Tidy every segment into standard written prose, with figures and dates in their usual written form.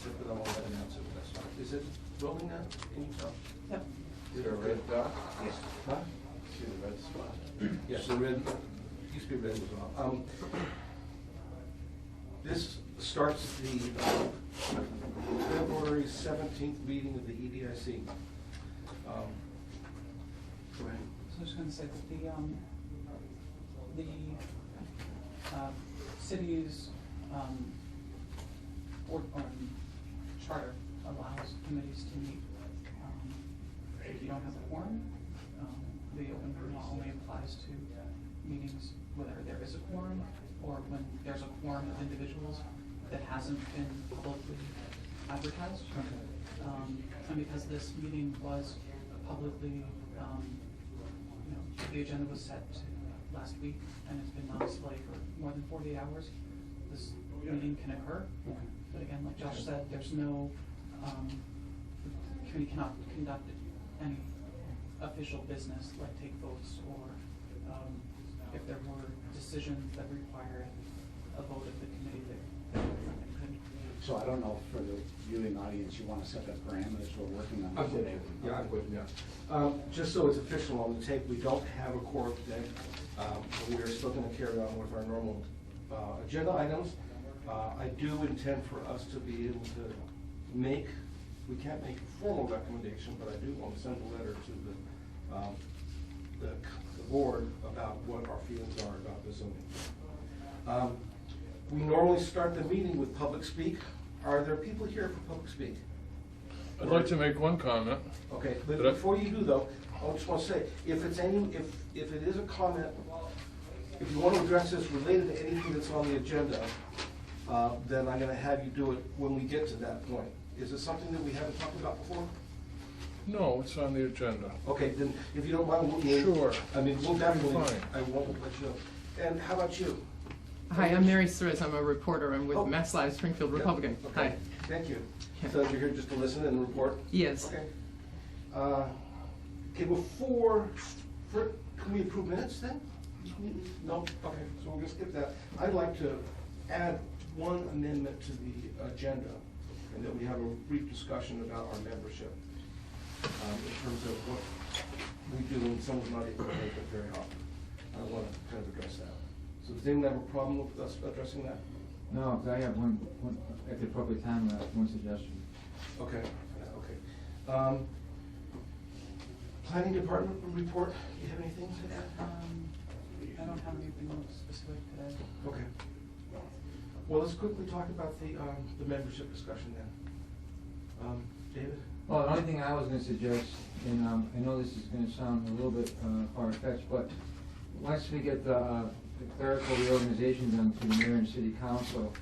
specific, but I won't announce it, that's fine. Is it rolling now? Can you tell? Yep. Is there a red dot? Yes. Huh? See the red spot? Yes, the red, used to be red as well. This starts the February 17th meeting of the EDIC. Go ahead. So I was going to say that the city's board charter allows committees to meet. If you don't have a quorum, the open meeting law only applies to meetings whether there is a quorum or when there's a quorum of individuals that hasn't been publicly advertised. And because this meeting was publicly, the agenda was set last week and it's been on display for more than 48 hours, this meeting can occur. But again, like Josh said, there's no, the committee cannot conduct any official business like take votes or if there were decisions that required a vote of the committee that could. So I don't know, for the viewing audience, you want to set the parameters we're working on? I'm good. Yeah, I'm good, yeah. Just so it's official on the tape, we don't have a quorum today. We are still going to carry on with our normal agenda items. I do intend for us to be able to make, we can't make a formal recommendation, but I do want to send a letter to the board about what our feelings are about the zoning. We normally start the meeting with public speak. Are there people here for public speak? I'd like to make one comment. Okay, but before you do though, I just want to say, if it's any, if it is a comment, if you want to address this related to anything that's on the agenda, then I'm going to have you do it when we get to that point. Is it something that we haven't talked about before? No, it's on the agenda. Okay, then if you don't mind, we'll, Sure. I mean, we'll definitely, Fine. I won't let you know. And how about you? Hi, I'm Mary Suarez. I'm a reporter. I'm with Oh. Mass Live Springfield Republican. Okay. Hi. Thank you. Yeah. So you're here just to listen and report? Yes. Okay. Okay, can we approve minutes then? No? Okay, so we're gonna skip that. I'd like to add one amendment to the agenda, and that we have a brief discussion about our membership, in terms of what we do when someone's not able to make it very often. I want to kind of address that. So does anyone have a problem with us addressing that? No, I have one at the appropriate time, one suggestion. Okay, yeah, okay. Planning department report, do you have anything to add? I don't have anything specific today. Okay. Well, let's quickly talk about the membership discussion then. David? Well, the only thing I was going to suggest, and I know this is going to sound a little bit far-fetched, but once we get the clerical reorganization done through the mayor and city council,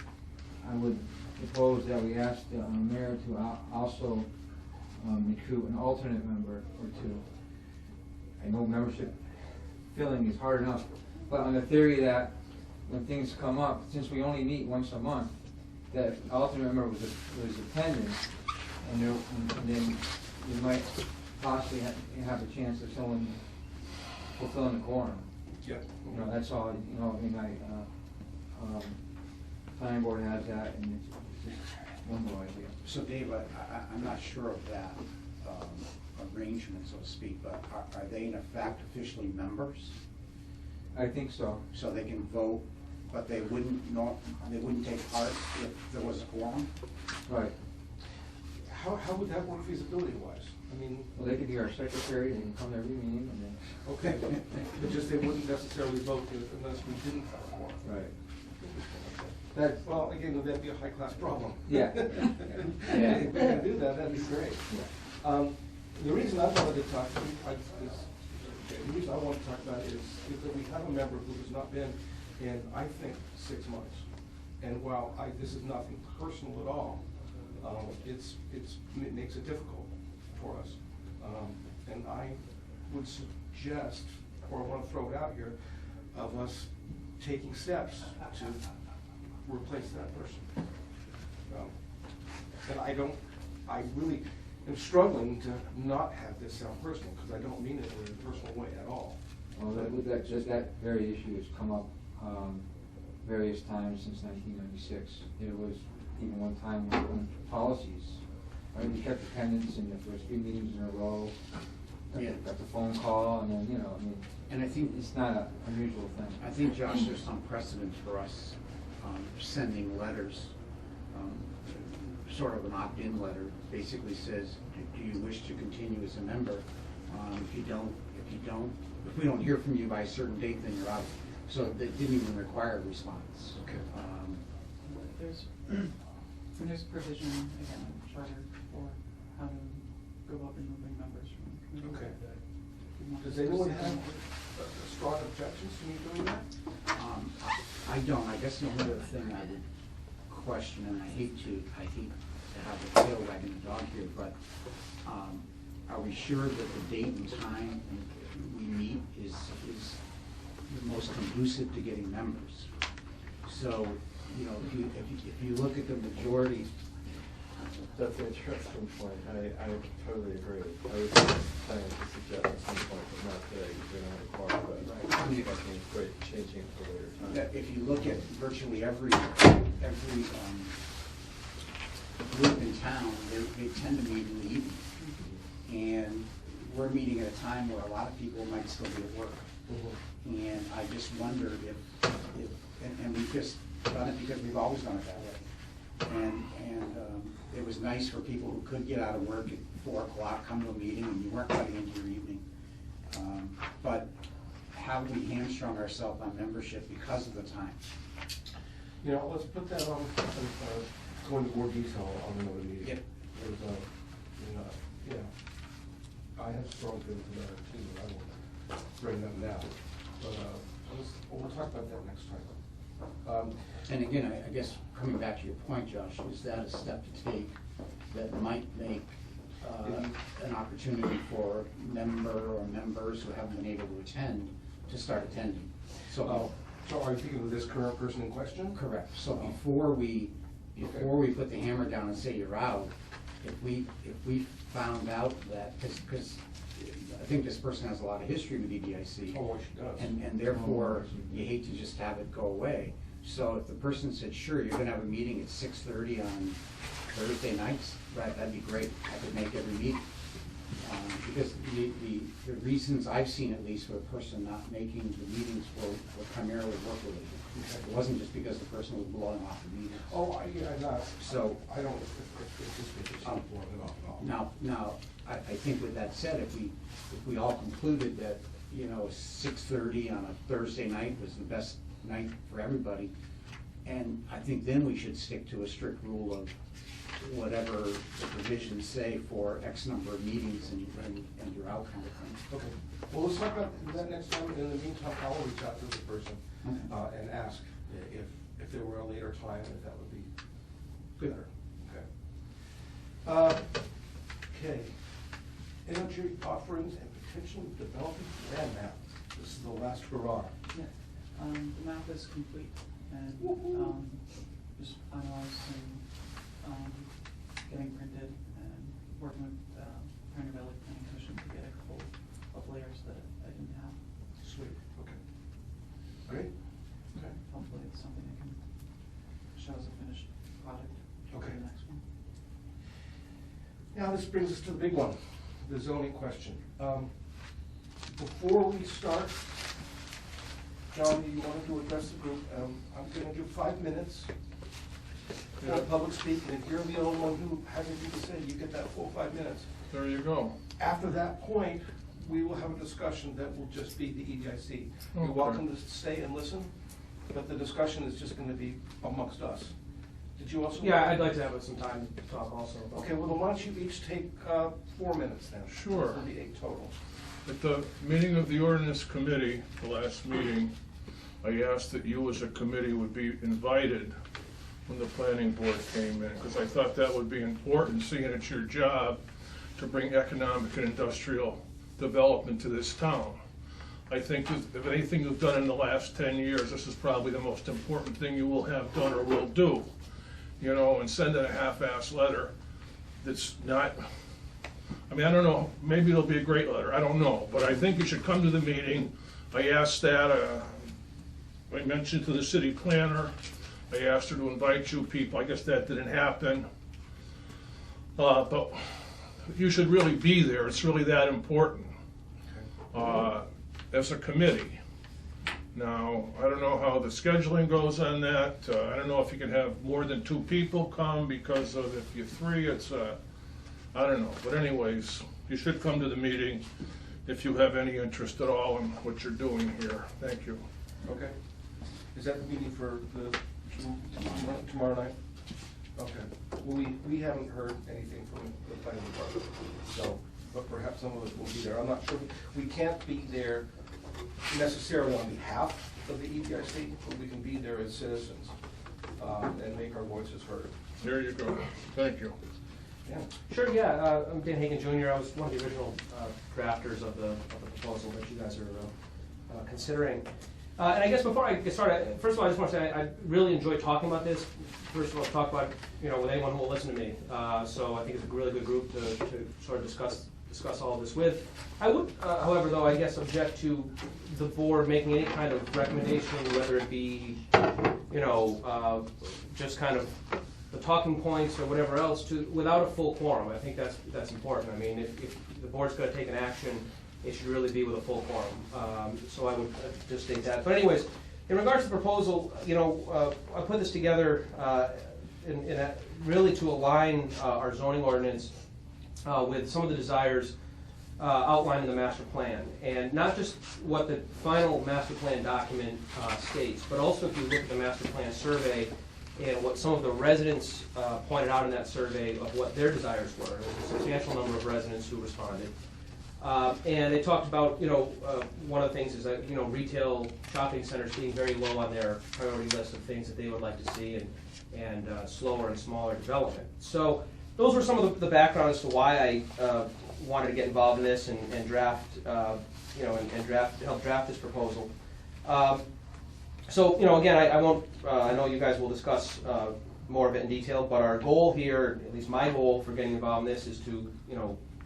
I would propose that we ask the mayor to also recruit an alternate member or two. I know membership filling is hard enough, but on the theory that when things come up, since we only meet once a month, that the alternate member was attending, and then you might possibly have a chance of someone fulfilling the quorum. Yeah. You know, that's all. You know, I mean, planning board has that, and it's just one more idea. So Dave, I'm not sure of that arrangement, so to speak, but are they in effect officially members? I think so. So they can vote, but they wouldn't take part if there was a quorum? Right. How would that work feasibility-wise? I mean, Well, they could be our secretary. They can come to every meeting, and then. okay, but just they wouldn't necessarily vote unless we didn't have a quorum. Right. That, well, again, that'd be a high-class problem. Yeah. Yeah. If we can do that, that'd be great. Yeah. The reason I wanted to talk to you, the reason I want to talk about it is that we have a member who has not been in, I think, 6 months. And while this is nothing personal at all, it makes it difficult for us. And I would suggest, or I want to throw it out here, of us taking steps to replace that person. And I really am struggling to not have this sound personal, because I don't mean it in a personal way at all. Well, that very issue has come up various times since 1996. It was even one time on policies. Right, we kept attendance in the first 3 meetings in a row. Yeah. Got the phone call, and then, you know, I mean, And I think, it's not an unusual thing. I think, Josh, there's some precedent for us sending letters, sort of an opt-in letter, basically says, do you wish to continue as a member? If you don't, if we don't hear from you by a certain date, then you're out. So that didn't even require a response. Okay. There's provision, again, in the charter for how to go about removing members from the committee. Okay. If you want Does to anyone proceed have on that. strong objections to me doing that? I don't. I guess the only other thing I would question, and I hate to have the tail wagging the dog here, but are we sure that the date and time we meet is the most conducive to getting members? So, you know, if you look at the majority. That's an interesting point. I totally agree. I was planning to suggest at some point, but not today, because we don't have a quorum, but I think that means great changing it for a later time. That if you look at virtually every group in town, they tend to meet in the evening. And we're meeting at a time where a lot of people might still be at work. And I just wonder if and we've just done it because we've always done it that way. And it was nice for people who could get out of work at 4 o'clock, come to a meeting, and you weren't cutting into your evening. But have we hamstrung ourselves on membership because of the time? You know, let's put that on, go into more detail on another meeting. Yep. There's, you know, yeah, I have strong feelings about it too, but I won't bring them now. But, we'll talk about that next time. And again, I guess coming back to your point, Josh, is that a step to take that might make an opportunity for member or members who haven't been able to attend to start attending? So are you thinking of this current person in question? Correct. So before we put the hammer down and say you're out, if we found out that, because I think this person has a lot of history with EDIC. Oh, she does. And therefore, you hate to just have it go away. So if the person said, sure, you're gonna have a meeting at 6:30 on Thursday nights, that'd be great. I could make every meeting. Because the reasons I've seen, at least, for a person not making the meetings were primarily work-related. It wasn't just because the person was blowing off the meetings. Oh, I'm not. So- I don't, if this is blowing it off at all. Now, I think with that said, if we all concluded that, 6:30 on a Thursday night was the best night for everybody, and I think then we should stick to a strict rule of whatever the provisions say for X number of meetings and you're out kind of thing. Okay, well, let's talk about that next time. In the meantime, I'll reach out to the person Okay. and ask if there were a later time, if that would be Good. better. Okay. Okay. Energy offerings and potential developing land map. This is the last hurrah. Yeah, the map is complete and, just finalized and, getting printed and working with, Pioneer Valley Planning Commission to get a couple of layers that I didn't have. Sweet, okay. Great. Okay. Hopefully it's something I can show as a finished product for Okay. the next one. Now, this brings us to the big one, the zoning question. Before we start, John, do you want to address the group? I'm going to give 5 minutes for Yeah. public speak, and if you're the only one who has anything to say, you get that full 5 minutes. There you go. After that point, we will have a discussion that will just be the EDIC. You're Okay. welcome to stay and listen, but the discussion is just going to be amongst us. Did you also? Yeah, I'd like to have some time to talk also. Okay, well, then why don't you each take 4 minutes then? Sure. It'll be 8 total. At the meeting of the ordinance committee, the last meeting, I asked that you as a committee would be invited when the planning board came in, because I thought that would be important, seeing it's your job to bring economic and industrial development to this town. I think if anything you've done in the last 10 years, this is probably the most important thing you will have done or will do. And sending a half-assed letter that's not, I don't know, maybe it'll be a great letter, I don't know, but I think you should come to the meeting. I asked that, I mentioned to the city planner, I asked her to invite you people. I guess that didn't happen. But you should really be there. It's really that important as a committee. Now, I don't know how the scheduling goes on that. I don't know if you can have more than 2 people come, because of if you're 3, it's, I don't know. But anyways, you should come to the meeting if you have any interest at all in what you're doing here. Thank you. Okay. Is that the meeting for the tomorrow night? Okay. Well, we haven't heard anything from the planning department, so, but perhaps some of us will be there. I'm not sure. We can't be there necessarily on behalf of the EDIC, but we can be there as citizens and make our voices heard. There you go. Thank you. Yeah. Sure, yeah, I'm Dan Hagan Jr., I was one of the original drafters of the proposal that you guys are considering. And I guess before I get started, first of all, I just want to say I really enjoy talking about this. First of all, talk about, with anyone who will listen to me. So I think it's a really good group to sort of discuss all of this with. I would, however, though, I guess object to the board making any kind of recommendation, whether it be, just kind of the talking points or whatever else, without a full quorum. I think that's important. I mean, if the board's going to take an action, it should really be with a full quorum. So I would just state that. But anyways, in regards to the proposal, I put this together really to align our zoning ordinance with some of the desires outlined in the master plan. And not just what the final master plan document states, but also if you look at the master plan survey and what some of the residents pointed out in that survey of what their desires were. There was a substantial number of residents who responded. And they talked about, one of the things is that, retail shopping centers being very low on their priority list of things that they would like to see, and slower and smaller development. So those were some of the background as to why I wanted to get involved in this and draft, help draft this proposal. So, again, I won't, I know you guys will discuss more of it in detail, but our goal here, at least my goal for getting involved in this, is to,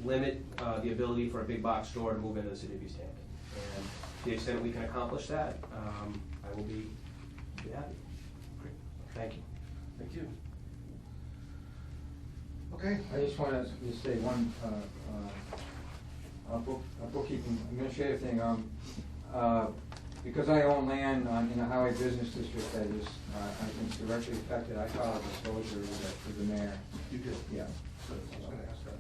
limit the ability for a big box store to move into the city of Easthampton. And to the extent we can accomplish that, I will be happy. Great. Thank you. Thank you. Okay. I just want to say one bookkeeping administrative thing. Because I own land in a highway business district that is, I think, directly affected, I filed a disclosure with the mayor. You did? Yeah. So I was going to ask that.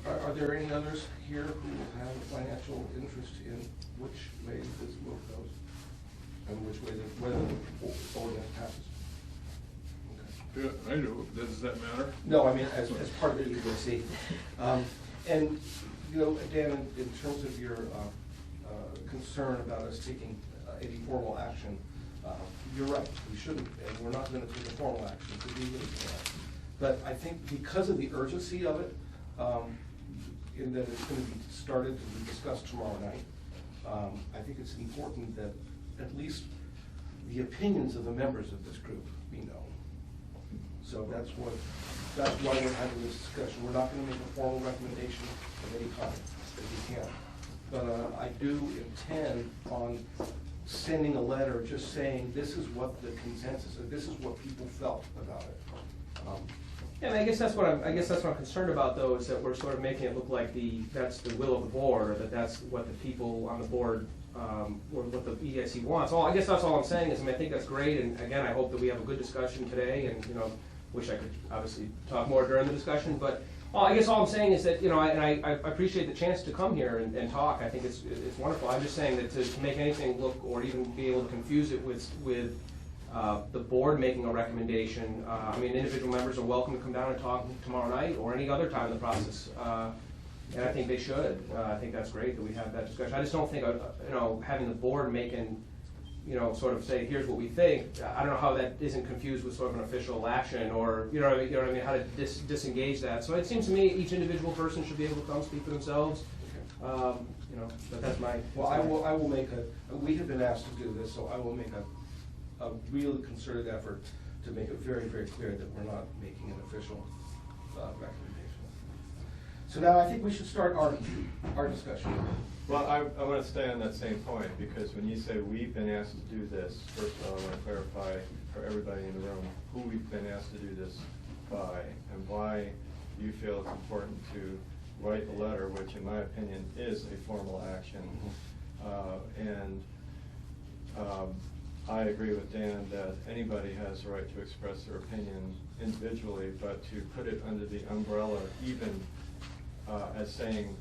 Are there any others here who have a financial interest in which way this move goes? And which way, whether the ordinance passes? Okay. Yeah, I do. Does that matter? No, I mean, as part of the EDC. And, Dan, in terms of your concern about us taking any formal action, you're right, we shouldn't, and we're not going to take a formal action, because we really can't. But I think because of the urgency of it, in that it's going to be started to be discussed tomorrow night, I think it's important that at least the opinions of the members of this group be known. So that's why we're having this discussion. We're not going to make a formal recommendation of any kind, if we can. But I do intend on sending a letter just saying this is what the consensus is, this is what people felt about it. Yeah, and I guess that's what I'm concerned about, though, is that we're sort of making it look like that's the will of the board, or that's what the people on the board, or what the EDIC wants. I guess that's all I'm saying is, I think that's great, and again, I hope that we have a good discussion today, and wish I could obviously talk more during the discussion, but I guess all I'm saying is that, I appreciate the chance to come here and talk. I think it's wonderful. I'm just saying that to make anything look, or even be able to confuse it with the board making a recommendation. Individual members are welcome to come down and talk tomorrow night or any other time in the process. And I think they should. I think that's great that we have that discussion. I just don't think, having the board making, sort of say, here's what we think. I don't know how that isn't confused with sort of an official action, or, how to disengage that. So it seems to me each individual person should be able to come speak for themselves. But that's my. Well, I will make we have been asked to do this, so I will make a really concerted effort to make it very, very clear that we're not making an official recommendation. So now I think we should start our discussion. Well, I want to stay on that same point, because when you say we've been asked to do this, first of all, I want to clarify for everybody in the room who we've been asked to do this by, and why you feel it's important to write the letter, which in my opinion is a formal action. I agree with Dan that anybody has the right to express their opinion individually, but to put it under the umbrella, even as saying,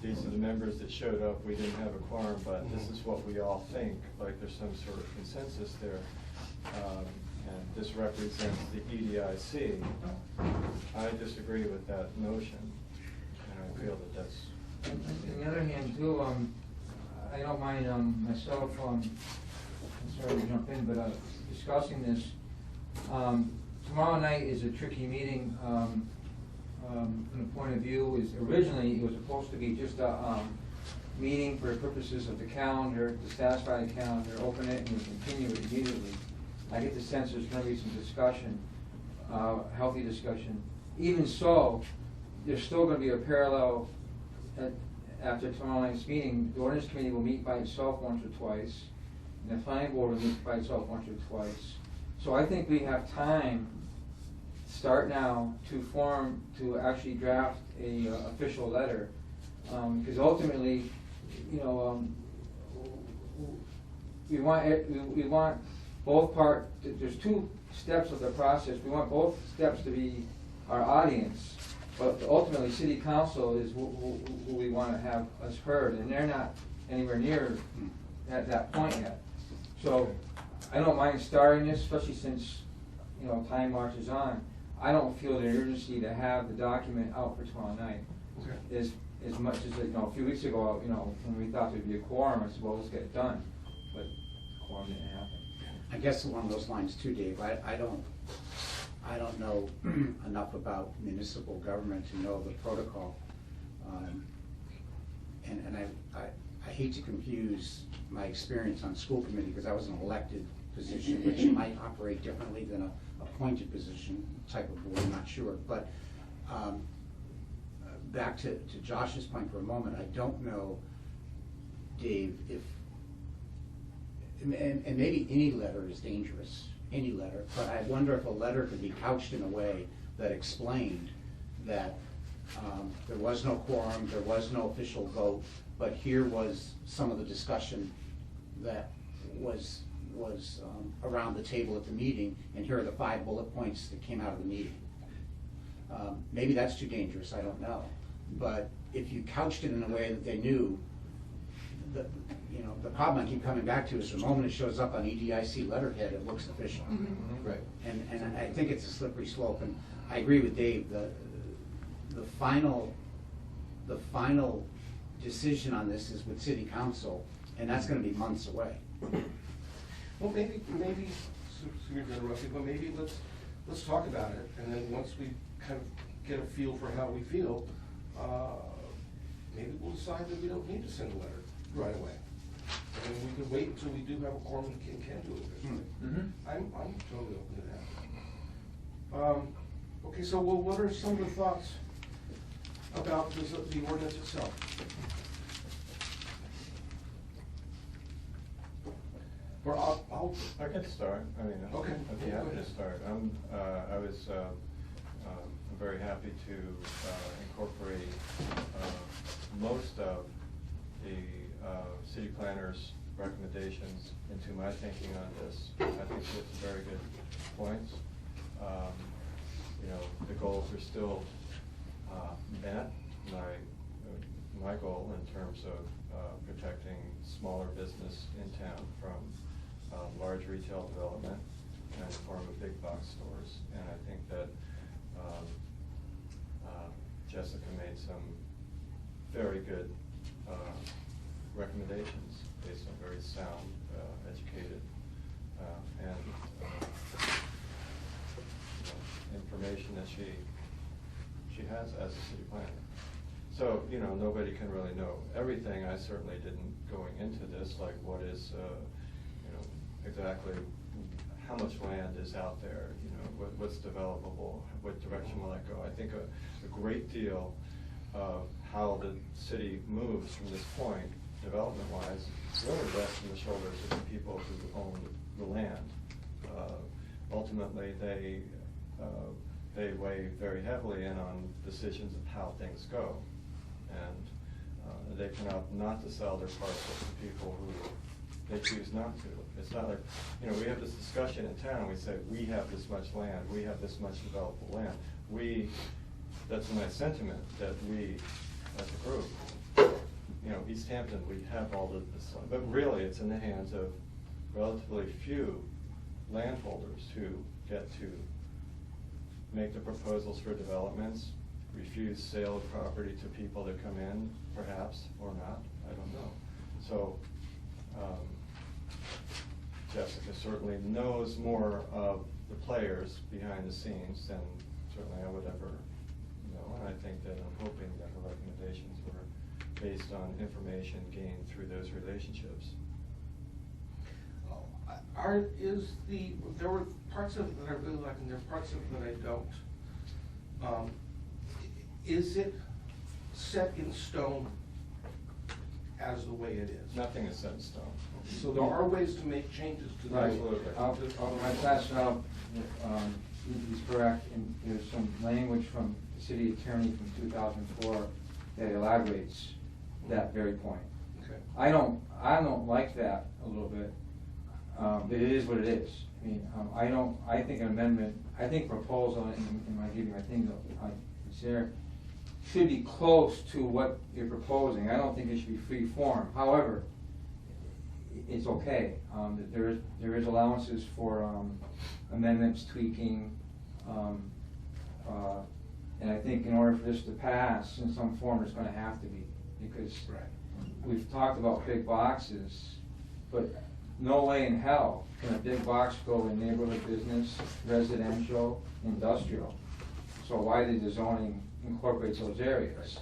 these are the members that showed up, we didn't have a quorum, but this is what we all think, like there's some sort of consensus there. And this represents the EDIC. I disagree with that notion, and I feel that that's... On the other hand, too, I don't mind myself, I'm sorry to jump in, but discussing this. Tomorrow night is a tricky meeting. From the point of view is originally it was supposed to be just a meeting for purposes of the calendar, to satisfy the calendar, open it and continue it immediately. I get the sense there's going to be some discussion, healthy discussion. Even so, there's still going to be a parallel after tomorrow night's meeting. The ordinance committee will meet by itself once or twice, and the planning board will meet by itself once or twice. So I think we have time, start now, to actually draft a official letter, because ultimately, you know, we want both there's two steps of the process. We want both steps to be our audience, but ultimately city council is who we want to have us heard, and they're not anywhere near at that point yet. So I don't mind starting this, especially since, you know, time marches on. I don't feel the urgency to have the document out for tomorrow night. Okay. As much as, you know, a few weeks ago, you know, when we thought there'd be a quorum, I said, well, let's get it done. But the quorum didn't happen. I guess along those lines too, Dave, I don't know enough about municipal government to know the protocol. And I hate to confuse my experience on school committee, because I was an elected position, which might operate differently than a appointed position type of board, I'm not sure. But back to Josh's point for a moment, I don't know, Dave, if, and maybe any letter is dangerous, any letter, but I wonder if a letter could be couched in a way that explained that there was no quorum, there was no official vote, but here was some of the discussion that was around the table at the meeting, and here are the 5 bullet points that came out of the meeting. Maybe that's too dangerous, I don't know. But if you couched it in a way that they knew, you know, the problem I keep coming back to is the moment it shows up on EDIC letterhead, it looks official. Right. And I think it's a slippery slope, and I agree with Dave, the final decision on this is with city council, and that's gonna be months away. Well, maybe, sorry to interrupt you, but maybe let's talk about it, and then once we kind of get a feel for how we feel, maybe we'll decide that we don't need to send a letter right away. And we could wait until we do have a quorum and can do it officially. I'm totally open to that. Okay, so what are some of the thoughts about the ordinance itself? Or I can start. I mean, Okay. I'd be happy to start. I'm very happy to incorporate most of the city planner's recommendations into my thinking on this. I think it's very good points. You know, the goals are still met. My goal in terms of protecting smaller business in town from large retail development and the form of big box stores. And I think that Jessica made some very good recommendations based on very sound, educated, and information that she has as a city planner. So, you know, nobody can really know everything. I certainly didn't going into this, like what is, you know, exactly how much land is out there, you know, what's developable, what direction will I go. I think a great deal of how the city moves from this point, development-wise, really rests on the shoulders of the people who own the land. Ultimately, they weigh very heavily in on decisions of how things go. And they can opt not to sell their parcels to people who they choose not to. It's not like, you know, we have this discussion in town, we say, we have this much land, we have this much developable land. That's a nice sentiment, that we, as a group, you know, Easthampton, we have all of this, but really it's in the hands of relatively few landholders who get to make the proposals for developments, refuse sale of property to people that come in, perhaps, or not, I don't know. So, Jessica certainly knows more of the players behind the scenes than certainly I would ever know, and I think that I'm hoping that her recommendations were based on information gained through those relationships. There were parts of it that I really like, and there are parts of it that I don't. Is it set in stone as the way it is? Nothing is set in stone. So there are ways to make changes to that. Right. Absolutely. My class now, he's correct, and there's some language from the city attorney from 2004 that elaborates that very point. Okay. I don't like that a little bit, but it is what it is. I mean, I think an amendment, I think proposal, and I give you my thing, it's there, should be close to what you're proposing. I don't think it should be free form. However, it's okay. There is allowances for amendments, tweaking, and I think in order for this to pass in some form, it's gonna have to be, because we've talked about big boxes, but no way in hell can a big box go in neighborhood business, residential, industrial. So why did the zoning incorporate those areas?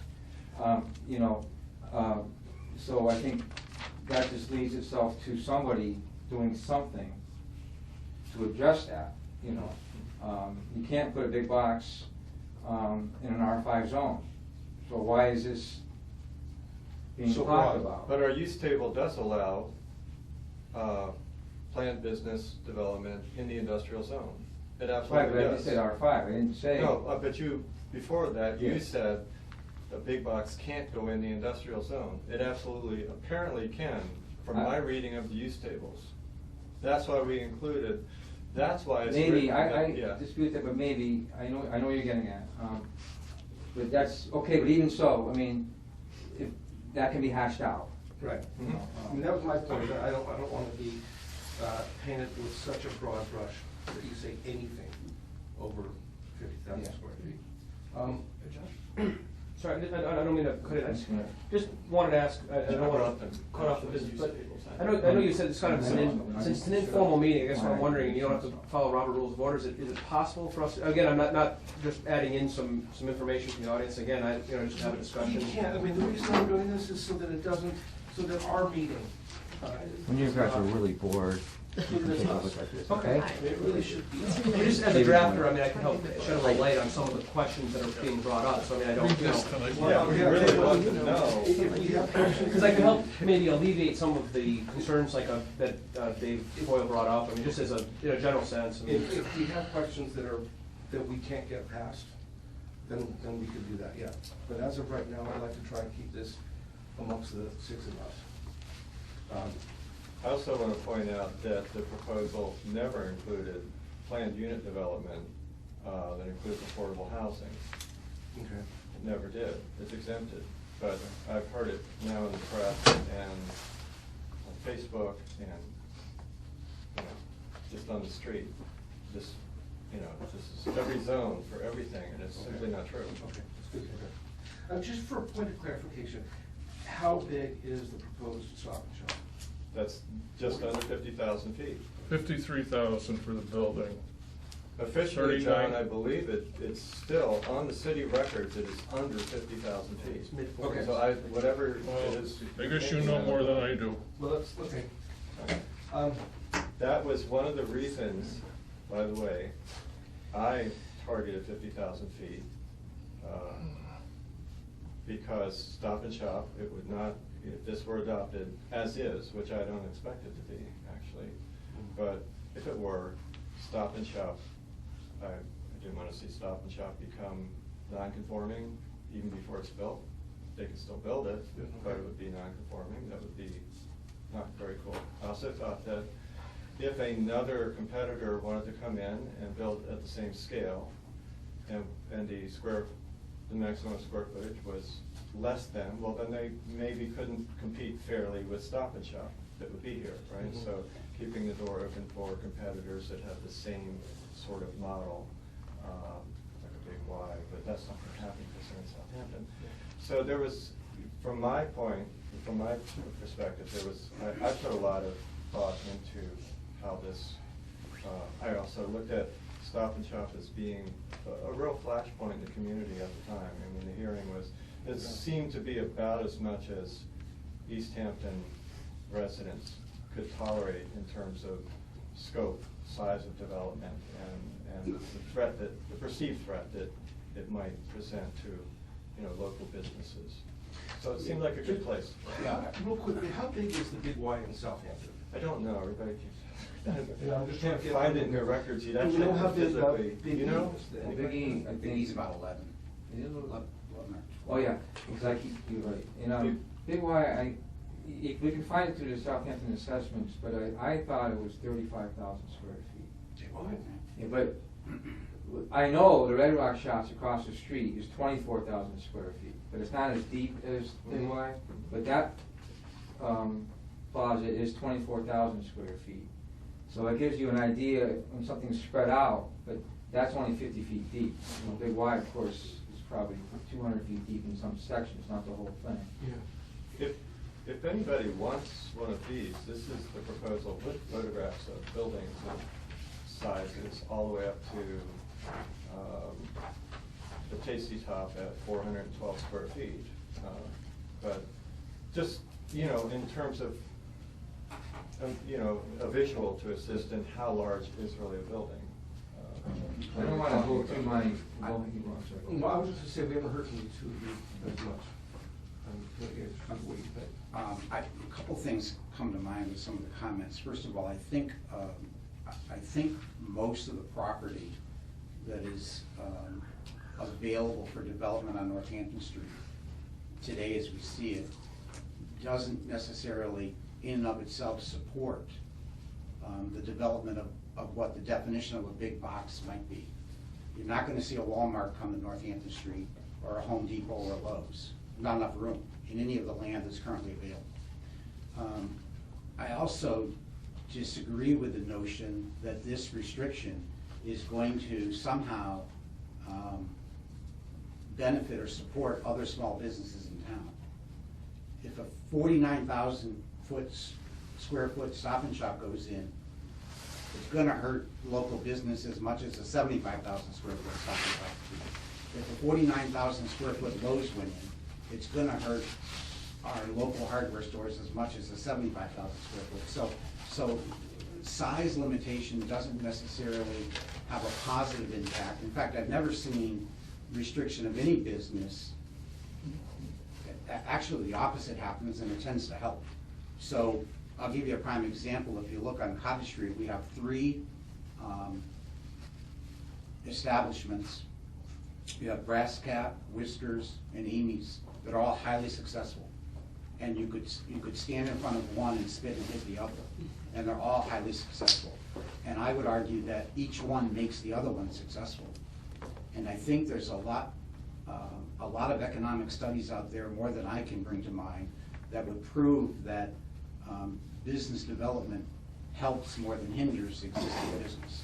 So I think that just leads itself to somebody doing something to address that, you know. You can't put a big box in an R5 zone. So why is this being talked about? But our use table does allow planned business development in the industrial zone. It absolutely Right, but I does. just said R5, I didn't say. No, but before that, you Yes. said a big box can't go in the industrial zone. It absolutely, apparently can, from my reading of the use tables. That's why we included, that's why it's Maybe, written I that- yeah. dispute that, but maybe, I know what you're getting at. But that's, okay, but even so, I mean, if, that can be hashed out. Right. You know, I mean, that was my point. I don't want to be painted with such a broad brush that you say anything over 50,000 Yeah. square feet. Josh? Sorry, I don't mean to cut it. I That's right. just wanted to ask, I don't want to cut off the business, but I know you said it's kind of since it's an informal meeting, I guess what I'm wondering, you don't have to follow Robert Rules of Order, is it possible for us, again, I'm not just adding in some information from the audience, again, just have a discussion. You can't, I mean, the reason I'm doing this is so that it doesn't, so that our meeting. When you guys are really bored, you can take a look at this, okay? It really should be. Just as a drafter, I mean, I can help shed a little light on some of the questions that are being brought up, so I mean, I don't, Read this tonight. Yeah, we really want to know. If we have questions. because I can help maybe alleviate some of the concerns like that Dave Boyle brought up, I mean, just as a, in a general sense. I mean, If we have questions that we can't get past, then we can do that, yeah. But as of right now, I'd like to try and keep this amongst the six of us. I also want to point out that the proposal never included planned unit development that includes affordable housing. Okay. It never did. It's exempted. But I've heard it now in the press and on Facebook and, just on the street. This is every zone for everything, and it's simply not true. Okay, that's good. Okay. Just for a point of clarification, how big is the proposed Stop and Shop? That's just under 50,000 feet. 53,000 for the building. Officially, John, 39. I believe it's still, on the city records, it is under 50,000 feet. It's mid-40s. Okay, so whatever it Well, is. I guess you know more than I do. Well, that's, okay. That was one of the reasons, by the way, I targeted 50,000 feet. because Stop and Shop, it would not, if this were adopted as is, which I don't expect it to be, actually, but if it were, Stop and Shop, I didn't want to see Stop and Shop become non-conforming even before it's built. They could still build it, but it would be non-conforming. That would be not very cool. I also thought that if another competitor wanted to come in and build at the same scale, and the maximum square footage was less than, well, then they maybe couldn't compete fairly with Stop and Shop that would be here, right? Mhm. So keeping the door open for competitors that have the same sort of model, like a Big Y, but that's not going to happen because they're in Southampton. So there was, from my perspective, I put a lot of thought into how this, I also looked at Stop and Shop as being a real flashpoint in the community at the time. I mean, the hearing was, it seemed to be about as much as Easthampton residents could tolerate in terms of scope, size of development, and the perceived threat that it might present to, local businesses. So it seemed like a good place. Yeah, real quickly, how big is the Big Y in Southampton? I don't know, everybody keeps. Yeah, I'm just trying to get. Find it in their records, you'd Do actually you know how have to big physically, Big you E know? is? Well, Big E, I Big think. E's about 11. Is it a little? 11 or 12. Oh, yeah, exactly, you're right. And, Big Y, if we can find it through the Southampton assessments, but I thought it was 35,000 square feet. Yeah, but I know the Red Rock Shops across the street is 24,000 square feet, but it's not as deep as Big Y, but that, plaza is 24,000 square feet. So it gives you an idea when something's spread out, but that's only 50 feet deep. Big Y, of course, is probably 200 feet deep in some sections, not the whole thing. Yeah. If anybody wants one of these, this is the proposal with photographs of buildings of sizes all the way up to the Tasty Top at 412 square feet. But just, in terms of, a visual to assist in how large is really a building. I don't want to go through my, Well, I was just gonna say, we haven't heard from you two as much. What do you think? A couple things come to mind with some of the comments. First of all, I think most of the property that is available for development on Northampton Street today, as we see it, doesn't necessarily in and of itself support the development of what the definition of a big box might be. You're not going to see a Walmart come to Northampton Street or a Home Depot or a Lowe's. Not enough room in any of the land that's currently available. I also disagree with the notion that this restriction is going to somehow benefit or support other small businesses in town. If a 49,000 square foot Stop and Shop goes in, it's gonna hurt local business as much as a 75,000 square foot Stop and Shop. If a 49,000 square foot Lowe's went in, it's gonna hurt our local hardware stores as much as a 75,000 square foot. So size limitation doesn't necessarily have a positive impact. In fact, I've never seen restriction of any business. Actually, the opposite happens, and it tends to help. So I'll give you a prime example. If you look on Cottage Street, we have 3 establishments. You have Brass Cap, Whiskers, and Amy's that are all highly successful. And you could stand in front of one and spit and hit the other, and they're all highly successful. And I would argue that each one makes the other one successful. And I think there's a lot of economic studies out there, more than I can bring to mind, that would prove that business development helps more than hinders existing business.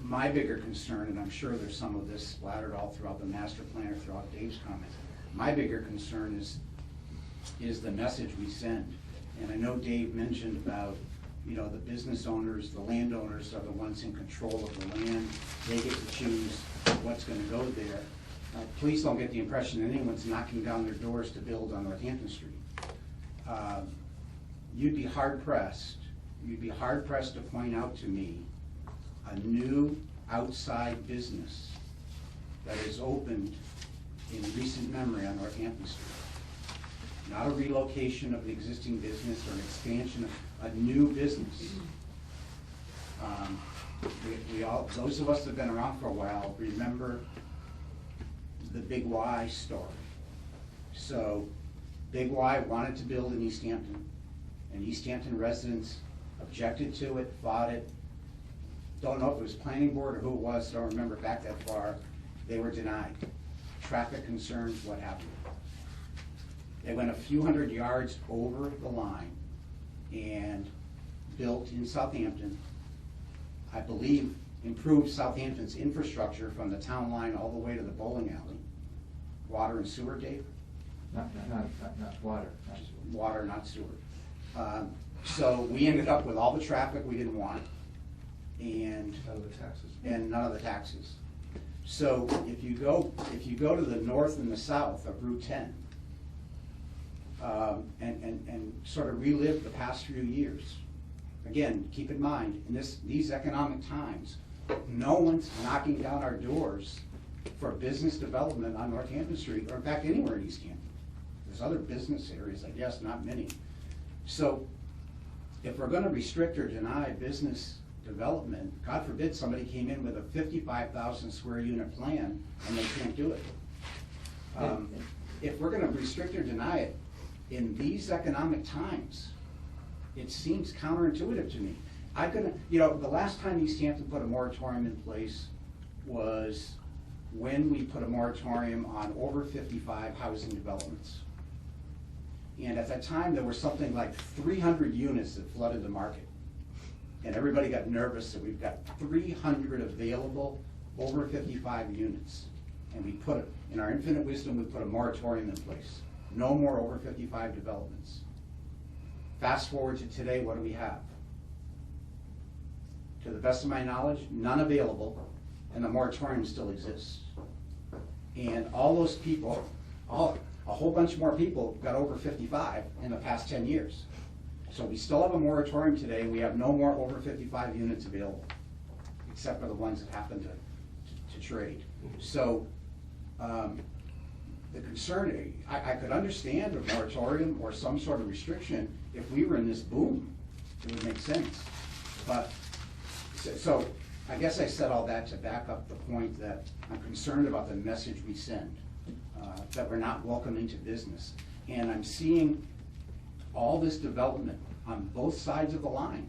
My bigger concern, and I'm sure there's some of this splattered all throughout the master plan or throughout Dave's comments, my bigger concern is the message we send. And I know Dave mentioned about, the business owners, the landowners are the ones in control of the land. They get to choose what's gonna go there. Please don't get the impression that anyone's knocking down their doors to build on Northampton Street. You'd be hard pressed to point out to me a new outside business that is opened in recent memory on Northampton Street. Not a relocation of an existing business or an expansion of a new business. We all, those of us that have been around for a while, remember the Big Y story. So Big Y wanted to build in Easthampton, and Easthampton residents objected to it, fought it. Don't know if it was planning board or who it was, don't remember back that far. They were denied. Traffic concerns, what have you. They went a few hundred yards over the line and built in Southampton, I believe, improved Southampton's infrastructure from the town line all the way to the bowling alley. Water and sewer, Dave? Not water, not sewer. Water, not sewer. So we ended up with all the traffic we didn't want and None of the taxes. none of the taxes. So if you go to the north and the south of Route 10, and sort of relive the past few years, again, keep in mind, in these economic times, no one's knocking down our doors for business development on Northampton Street, or in fact, anywhere in Easthampton. There's other business areas, I guess, not many. So if we're gonna restrict or deny business development, God forbid somebody came in with a 55,000 square unit plan and they can't do it. If we're gonna restrict or deny it in these economic times, it seems counterintuitive to me. The last time Easthampton put a moratorium in place was when we put a moratorium on over 55 housing developments. And at that time, there were something like 300 units that flooded the market. And everybody got nervous that we've got 300 available over 55 units. And we put, in our infinite wisdom, we put a moratorium in place. No more over 55 developments. Fast forward to today, what do we have? To the best of my knowledge, none available, and the moratorium still exists. And all those people, a whole bunch more people got over 55 in the past 10 years. So we still have a moratorium today, and we have no more over 55 units available, except for the ones that happen to trade. So the concern, I could understand a moratorium or some sort of restriction if we were in this boom. It would make sense. But, so I guess I said all that to back up the point that I'm concerned about the message we send, that we're not welcoming to business. And I'm seeing all this development on both sides of the line.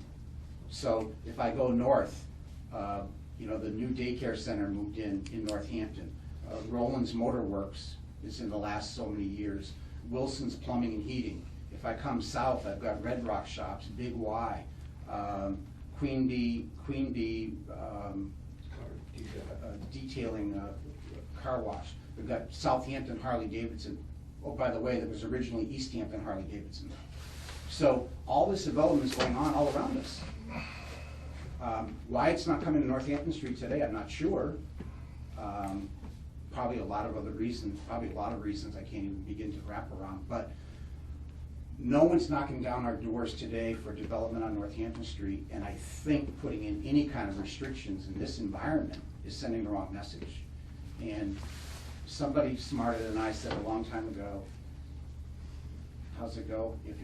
So if I go north, the new daycare center moved in Northampton. Roland's Motor Works is in the last so many years. Wilson's Plumbing and Heating. If I come south, I've got Red Rock Shops, Big Y, Queen Bee detailing car wash. We've got Southampton Harley Davidson. Oh, by the way, that was originally Easthampton Harley Davidson. So all this development is going on all around us. Why it's not coming to Northampton Street today, I'm not sure. Probably a lot of other reasons, I can't even begin to wrap around, but no one's knocking down our doors today for development on Northampton Street, and I think putting in any kind of restrictions in this environment is sending the wrong message. And somebody smarter than I said a long time ago, how's it go? If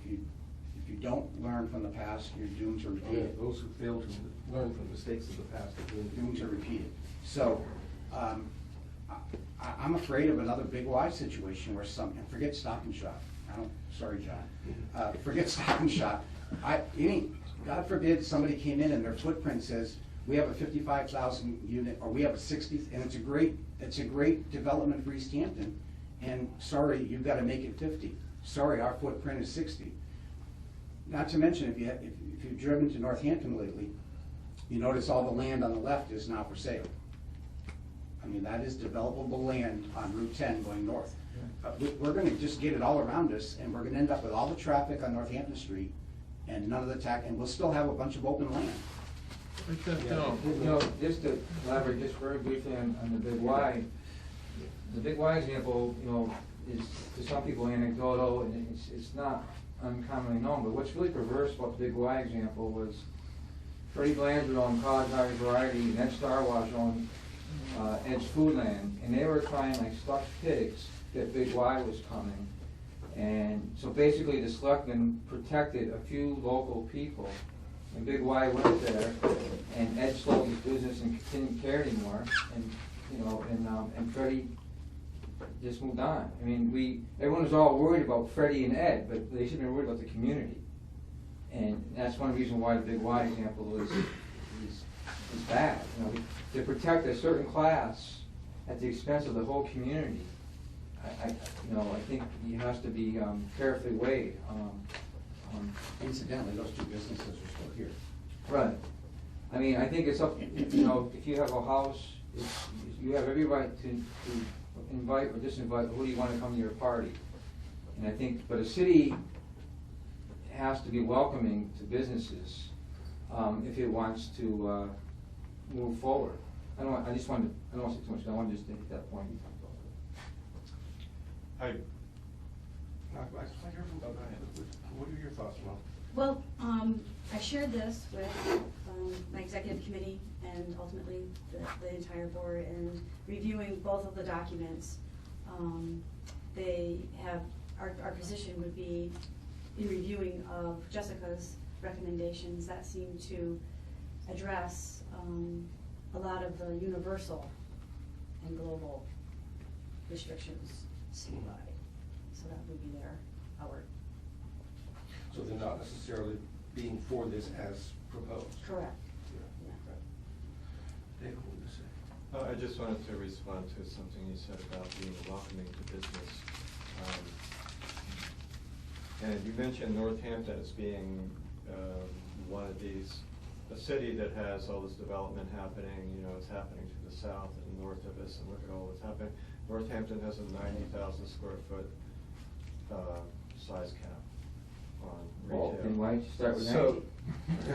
you don't learn from the past, you're doomed to repeat it. Those who fail to learn from mistakes of the past are Doomed to repeat it. So, I'm afraid of another Big Y situation where and forget Stop and Shop. Sorry, John. Forget Stop and Shop. God forbid somebody came in and their footprint says, we have a 55,000 unit, or we have a 60, and it's a great development for Easthampton, and sorry, you've got to make it 50. Sorry, our footprint is 60. Not to mention, if you've driven to Northampton lately, you notice all the land on the left is now for sale. I mean, that is developable land on Route 10 going north. We're gonna just get it all around us, and we're gonna end up with all the traffic on Northampton Street, and none of the and we'll still have a bunch of open land. Write that down. Just to elaborate just very briefly on the Big Y, the Big Y example, is to some people anecdotal, and it's not uncommonly known, but what's really perverse about the Big Y example was Freddie Blanchard owned College Highway Variety, and then Star Wash owned Ed's Foodland, and they were trying like stuffed pigs, that Big Y was coming. And so basically the selectmen protected a few local people, and Big Y went there, and Ed sold his business and didn't care anymore, and, you know, and Freddie just moved on. I mean, everyone was all worried about Freddie and Ed, but they should have been worried about the community. And that's one reason why the Big Y example is bad. You know, to protect a certain class at the expense of the whole community, I think he has to be carefully weighed. Incidentally, those two businesses are still here. Right. I mean, I think it's up, you know, if you have a house, you have every right to invite or disinvite who do you want to come to your party. And I think, but a city has to be welcoming to businesses if it wants to move forward. I don't want to say too much, I want to just hit that point. What are your thoughts, Mel? Well, I shared this with my executive committee and ultimately the entire board, and reviewing both of the documents, they have, our position would be, in reviewing of Jessica's recommendations, that seem to address a lot of the universal and global restrictions citywide. So that would be our. So they're not necessarily being for this as proposed? Correct. Yeah. Okay. David, what would you say? I just wanted to respond to something you said about being welcoming to business. And you mentioned Northampton as being one of these, a city that has all this development happening. You know, it's happening to the south and north of us, and look at all that's happening. Northampton has a 90,000 square foot size cap on retail. Well, then why don't you start with 90?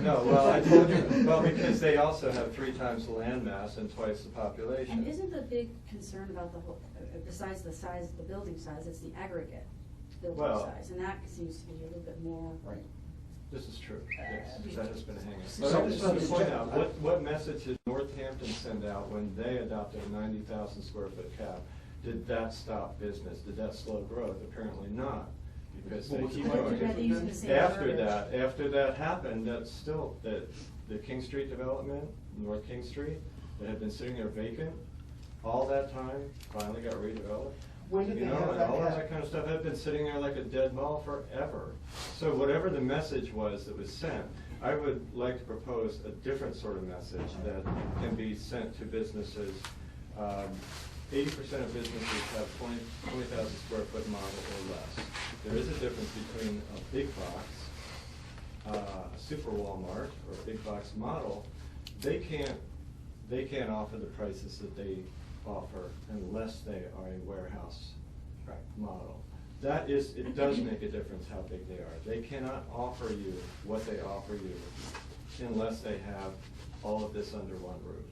No, well, I told you, well, because they also have 3 times the land mass and twice the population. And isn't the big concern about the whole, besides the size, the building size, it's the aggregate building Well, size, and that seems to be a little bit more. Right. This is true, yes, that has been hanging. So But I just want to just- point out, what message did Northampton send out when they adopted a 90,000 square foot cap? Did that stop business? Did that slow growth? Apparently not, because they Well, keep what's the going. They're using the same After verbiage. that happened, that's still, the King Street development, North King Street, that had been sitting there vacant all that time, finally got redeveloped. When did You they know, have and that all of cap? that kind of stuff had been sitting there like a dead mall forever. So whatever the message was that was sent, I would like to propose a different sort of message that can be sent to businesses. 80% of businesses have 20,000 square foot model or less. There is a difference between a big box, a super Walmart, or a big box model. They can't offer the prices that they offer unless they are a warehouse model. It does make a difference how big they are. They cannot offer you what they offer you unless they have all of this under one roof.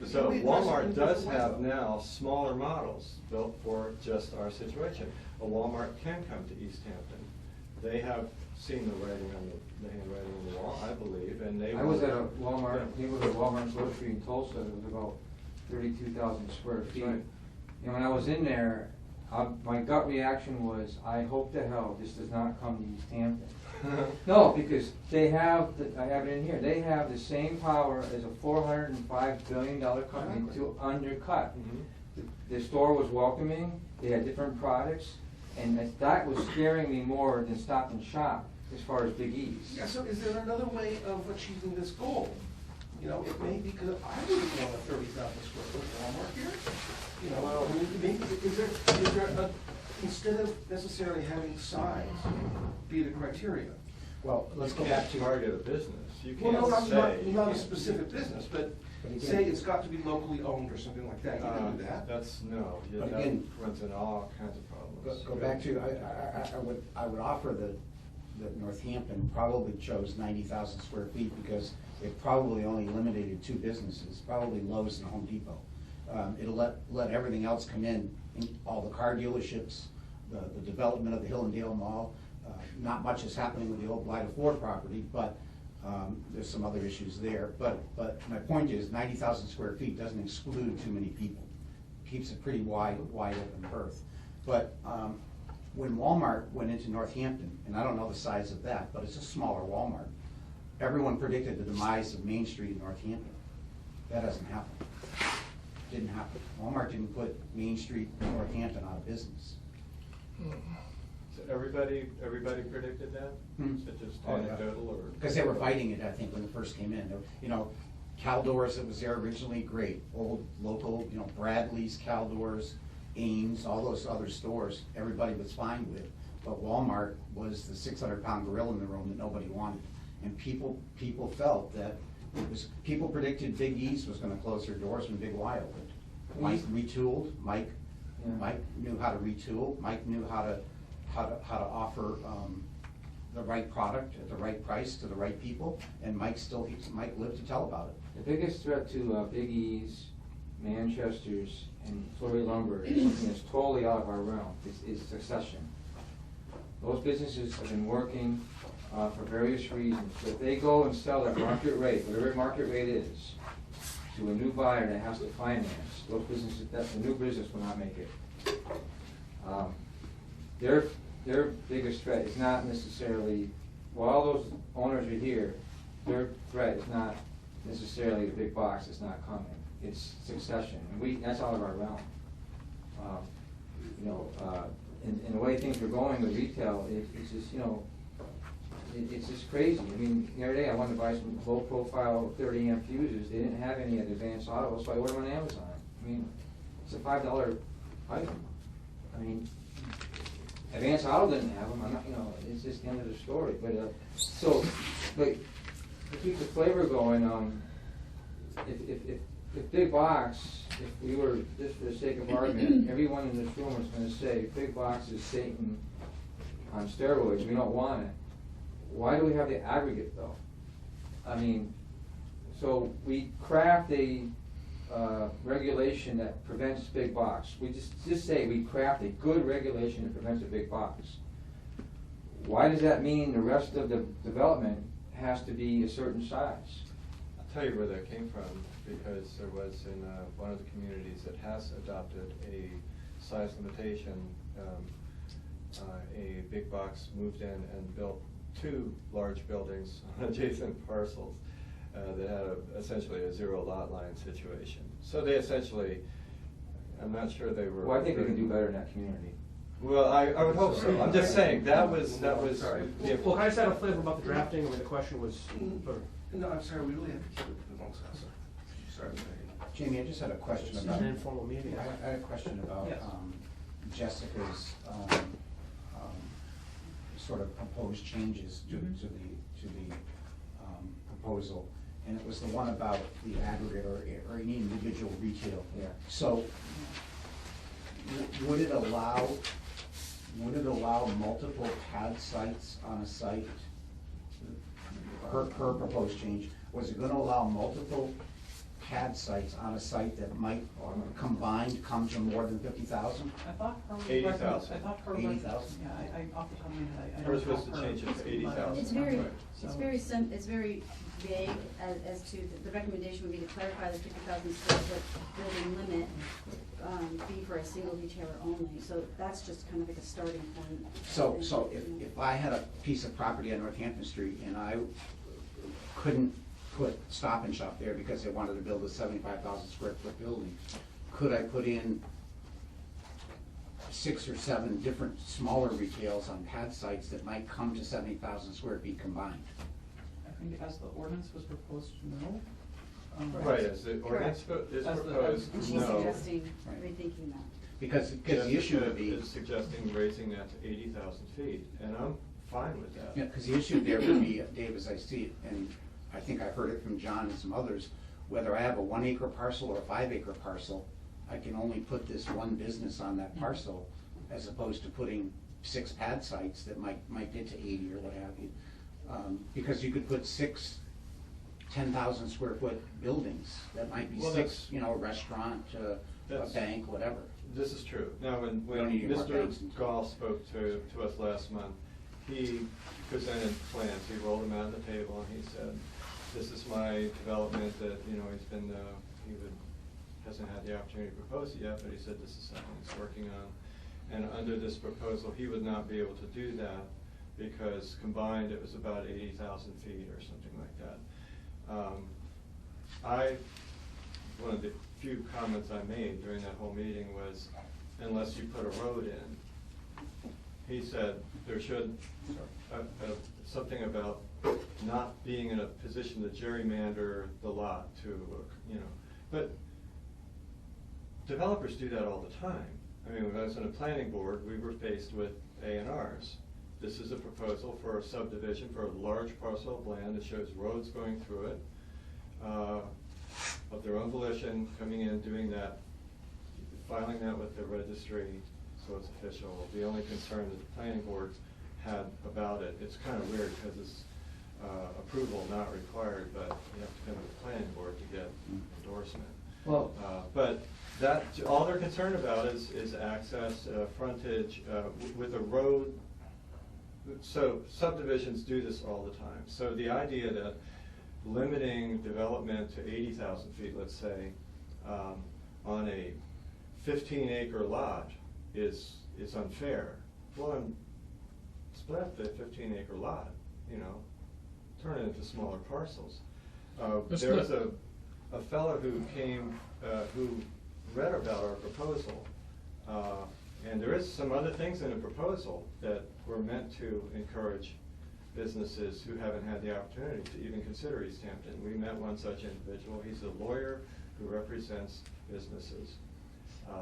So Walmart does have now smaller models built for just our situation. A Walmart can come to Easthampton. They have seen the writing on the handwriting on the wall, I believe, and they. I was at a Walmart, neighborhood Walmart grocery in Tulsa, it was about 32,000 square feet. Right. And when I was in there, my gut reaction was, I hope to hell this does not come to Easthampton. No, because they have, I have it in here, they have the same power as a $405 billion company to undercut. The store was welcoming, they had different products, and that was scaring me more than Stop and Shop as far as Big E's. Yeah, so is there another way of achieving this goal? You know, it may be good, I wouldn't want a 30,000 square foot Walmart here. You know, I mean, maybe, is there a, instead of necessarily having size be the criteria? Well, let's go You back can't to. target a business. You Well, no, can't not say. a specific business, but again- say it's got to be locally owned or something like that, you can do that. That's, no, But that again- runs into all kinds of problems. Go back to, I would offer that Northampton probably chose 90,000 square feet because it probably only eliminated 2 businesses, probably Lowe's and Home Depot. It'll let everything else come in, all the car dealerships, the development of the Hill and Dale Mall. Not much is happening with the old Lyda Ford property, but There's some other issues there, but my point is 90,000 square feet doesn't exclude too many people. Keeps it pretty wide open berth. But when Walmart went into Northampton, and I don't know the size of that, but it's a smaller Walmart, everyone predicted the demise of Main Street in Northampton. That hasn't happened. Didn't happen. Walmart didn't put Main Street in Northampton out of business. So everybody predicted that? Is it just Oh, yeah. anecdotal or? Because they were fighting it, I think, when it first came in. You know, Caldors that was there originally, great. Old local, you know, Bradley's, Caldors, Ames, all those other stores, everybody was fine with. But Walmart was the 600-pound gorilla in the room that nobody wanted. And people felt that it was, people predicted Big E's was gonna close their doors when Big Y opened. Mike retooled, Mike knew how to retool, Mike knew how to offer the right product at the right price to the right people, and Mike lived to tell about it. The biggest threat to Big E's, Manchester's, and Florey Lumber is something that's totally out of our realm, is succession. Those businesses have been working for various reasons. So if they go and sell at market rate, whatever market rate is, to a new buyer that has to finance, those businesses, the new business will not make it. Their biggest threat is not necessarily, while those owners are here, their threat is not necessarily the big box that's not coming. It's succession, and that's out of our realm. In the way things are going with retail, it's just, you know, it's just crazy. I mean, the other day I wanted to buy some low-profile 30-amp fuses. They didn't have any at Advanced Auto, so I ordered them on Amazon. I mean, it's a $5 item. I mean, Advanced Auto didn't have them. I'm not, you know, it's just the end of the story. But but to keep the flavor going, if big box, if we were, just for the sake of argument, everyone in this room was going to say big box is Satan on steroids, we don't want it. Why do we have the aggregate though? I mean, so we craft a regulation that prevents big box. We just say we craft a good regulation that prevents a big box. Why does that mean the rest of the development has to be a certain size? I'll tell you where that came from, because there was in one of the communities that has adopted a size limitation, a big box moved in and built 2 large buildings on adjacent parcels that had essentially a 0 lot line situation. So they essentially, I'm not sure they were. Well, I think we can do better in that community. Well, I would hope so. I'm just saying, that was. Sorry. Well, can I just have a flavor about the drafting? I mean, the question was, No, I'm sorry, we really have to keep it amongst us. Sorry. Jamie, I just had a question it's about. an informal meeting. I had a question about Yes. Jessica's sort of proposed changes to the proposal, and it was the one about the aggregate or any individual retail. Yeah. So would it allow multiple pad sites on a site? Her proposed change, was it gonna allow multiple pad sites on a site that might combined come to more than 50,000? I thought her. 80,000. I thought her. 80,000? Yeah, I off the top of my head, I don't. Hers was have to her change it to letter. 80,000. It's very vague as to, the recommendation would be to clarify the 50,000 square foot building limit be for a single retailer only, so that's just kind of like a starting point. So if I had a piece of property on Northampton Street and I couldn't put Stop and Shop there because they wanted to build a 75,000 square foot building, could I put in 6 or 7 different smaller retails on pad sites that might come to 70,000 square feet combined? I think as the ordinance was proposed, no. Right, as the ordinance is As the- proposed, And she's no. suggesting Right. rethinking that. Because the issue would be. Is suggesting raising that to 80,000 feet, and I'm fine with that. Yeah, because the issue there would be, Dave, as I see it, and I think I heard it from John and some others, whether I have a 1 acre parcel or a 5 acre parcel, I can only put this one business on that parcel, as opposed to putting 6 pad sites that might get to 80 or what have you. Because you could put 6 10,000 square foot buildings, that might be Well, 6, you know, a restaurant, a bank, whatever. This is true. Now, when We don't need any more Mr. banks. Gall spoke to us last month, he presented plans, he rolled them out on the table, and he said, this is my development that, you know, hasn't had the opportunity to propose it yet, but he said this is something he's working on. And under this proposal, he would not be able to do that because combined it was about 80,000 feet or something like that. One of the few comments I made during that whole meeting was, unless you put a road in, he said there should, something about not being in a position to gerrymander the lot to, you know, but developers do that all the time. I mean, when I was on a planning board, we were faced with A&Rs. This is a proposal for a subdivision for a large parcel of land that shows roads going through it, of their own volition, coming in, doing that, filing that with the registry, so it's official. The only concern that the planning board had about it, it's kind of weird because it's approval not required, but you have to come to the planning board to get endorsement. Well, but that, all they're concerned about is access, frontage, with a road. So subdivisions do this all the time. So the idea that limiting development to 80,000 feet, let's say, on a 15-acre lot is unfair. Well, then split up the 15-acre lot, you know, turn it into smaller parcels. There was a fellow who came, who read about our proposal, and there is some other things in the proposal that were meant to encourage businesses who haven't had the opportunity to even consider Easthampton. We met one such individual. He's a lawyer who represents businesses,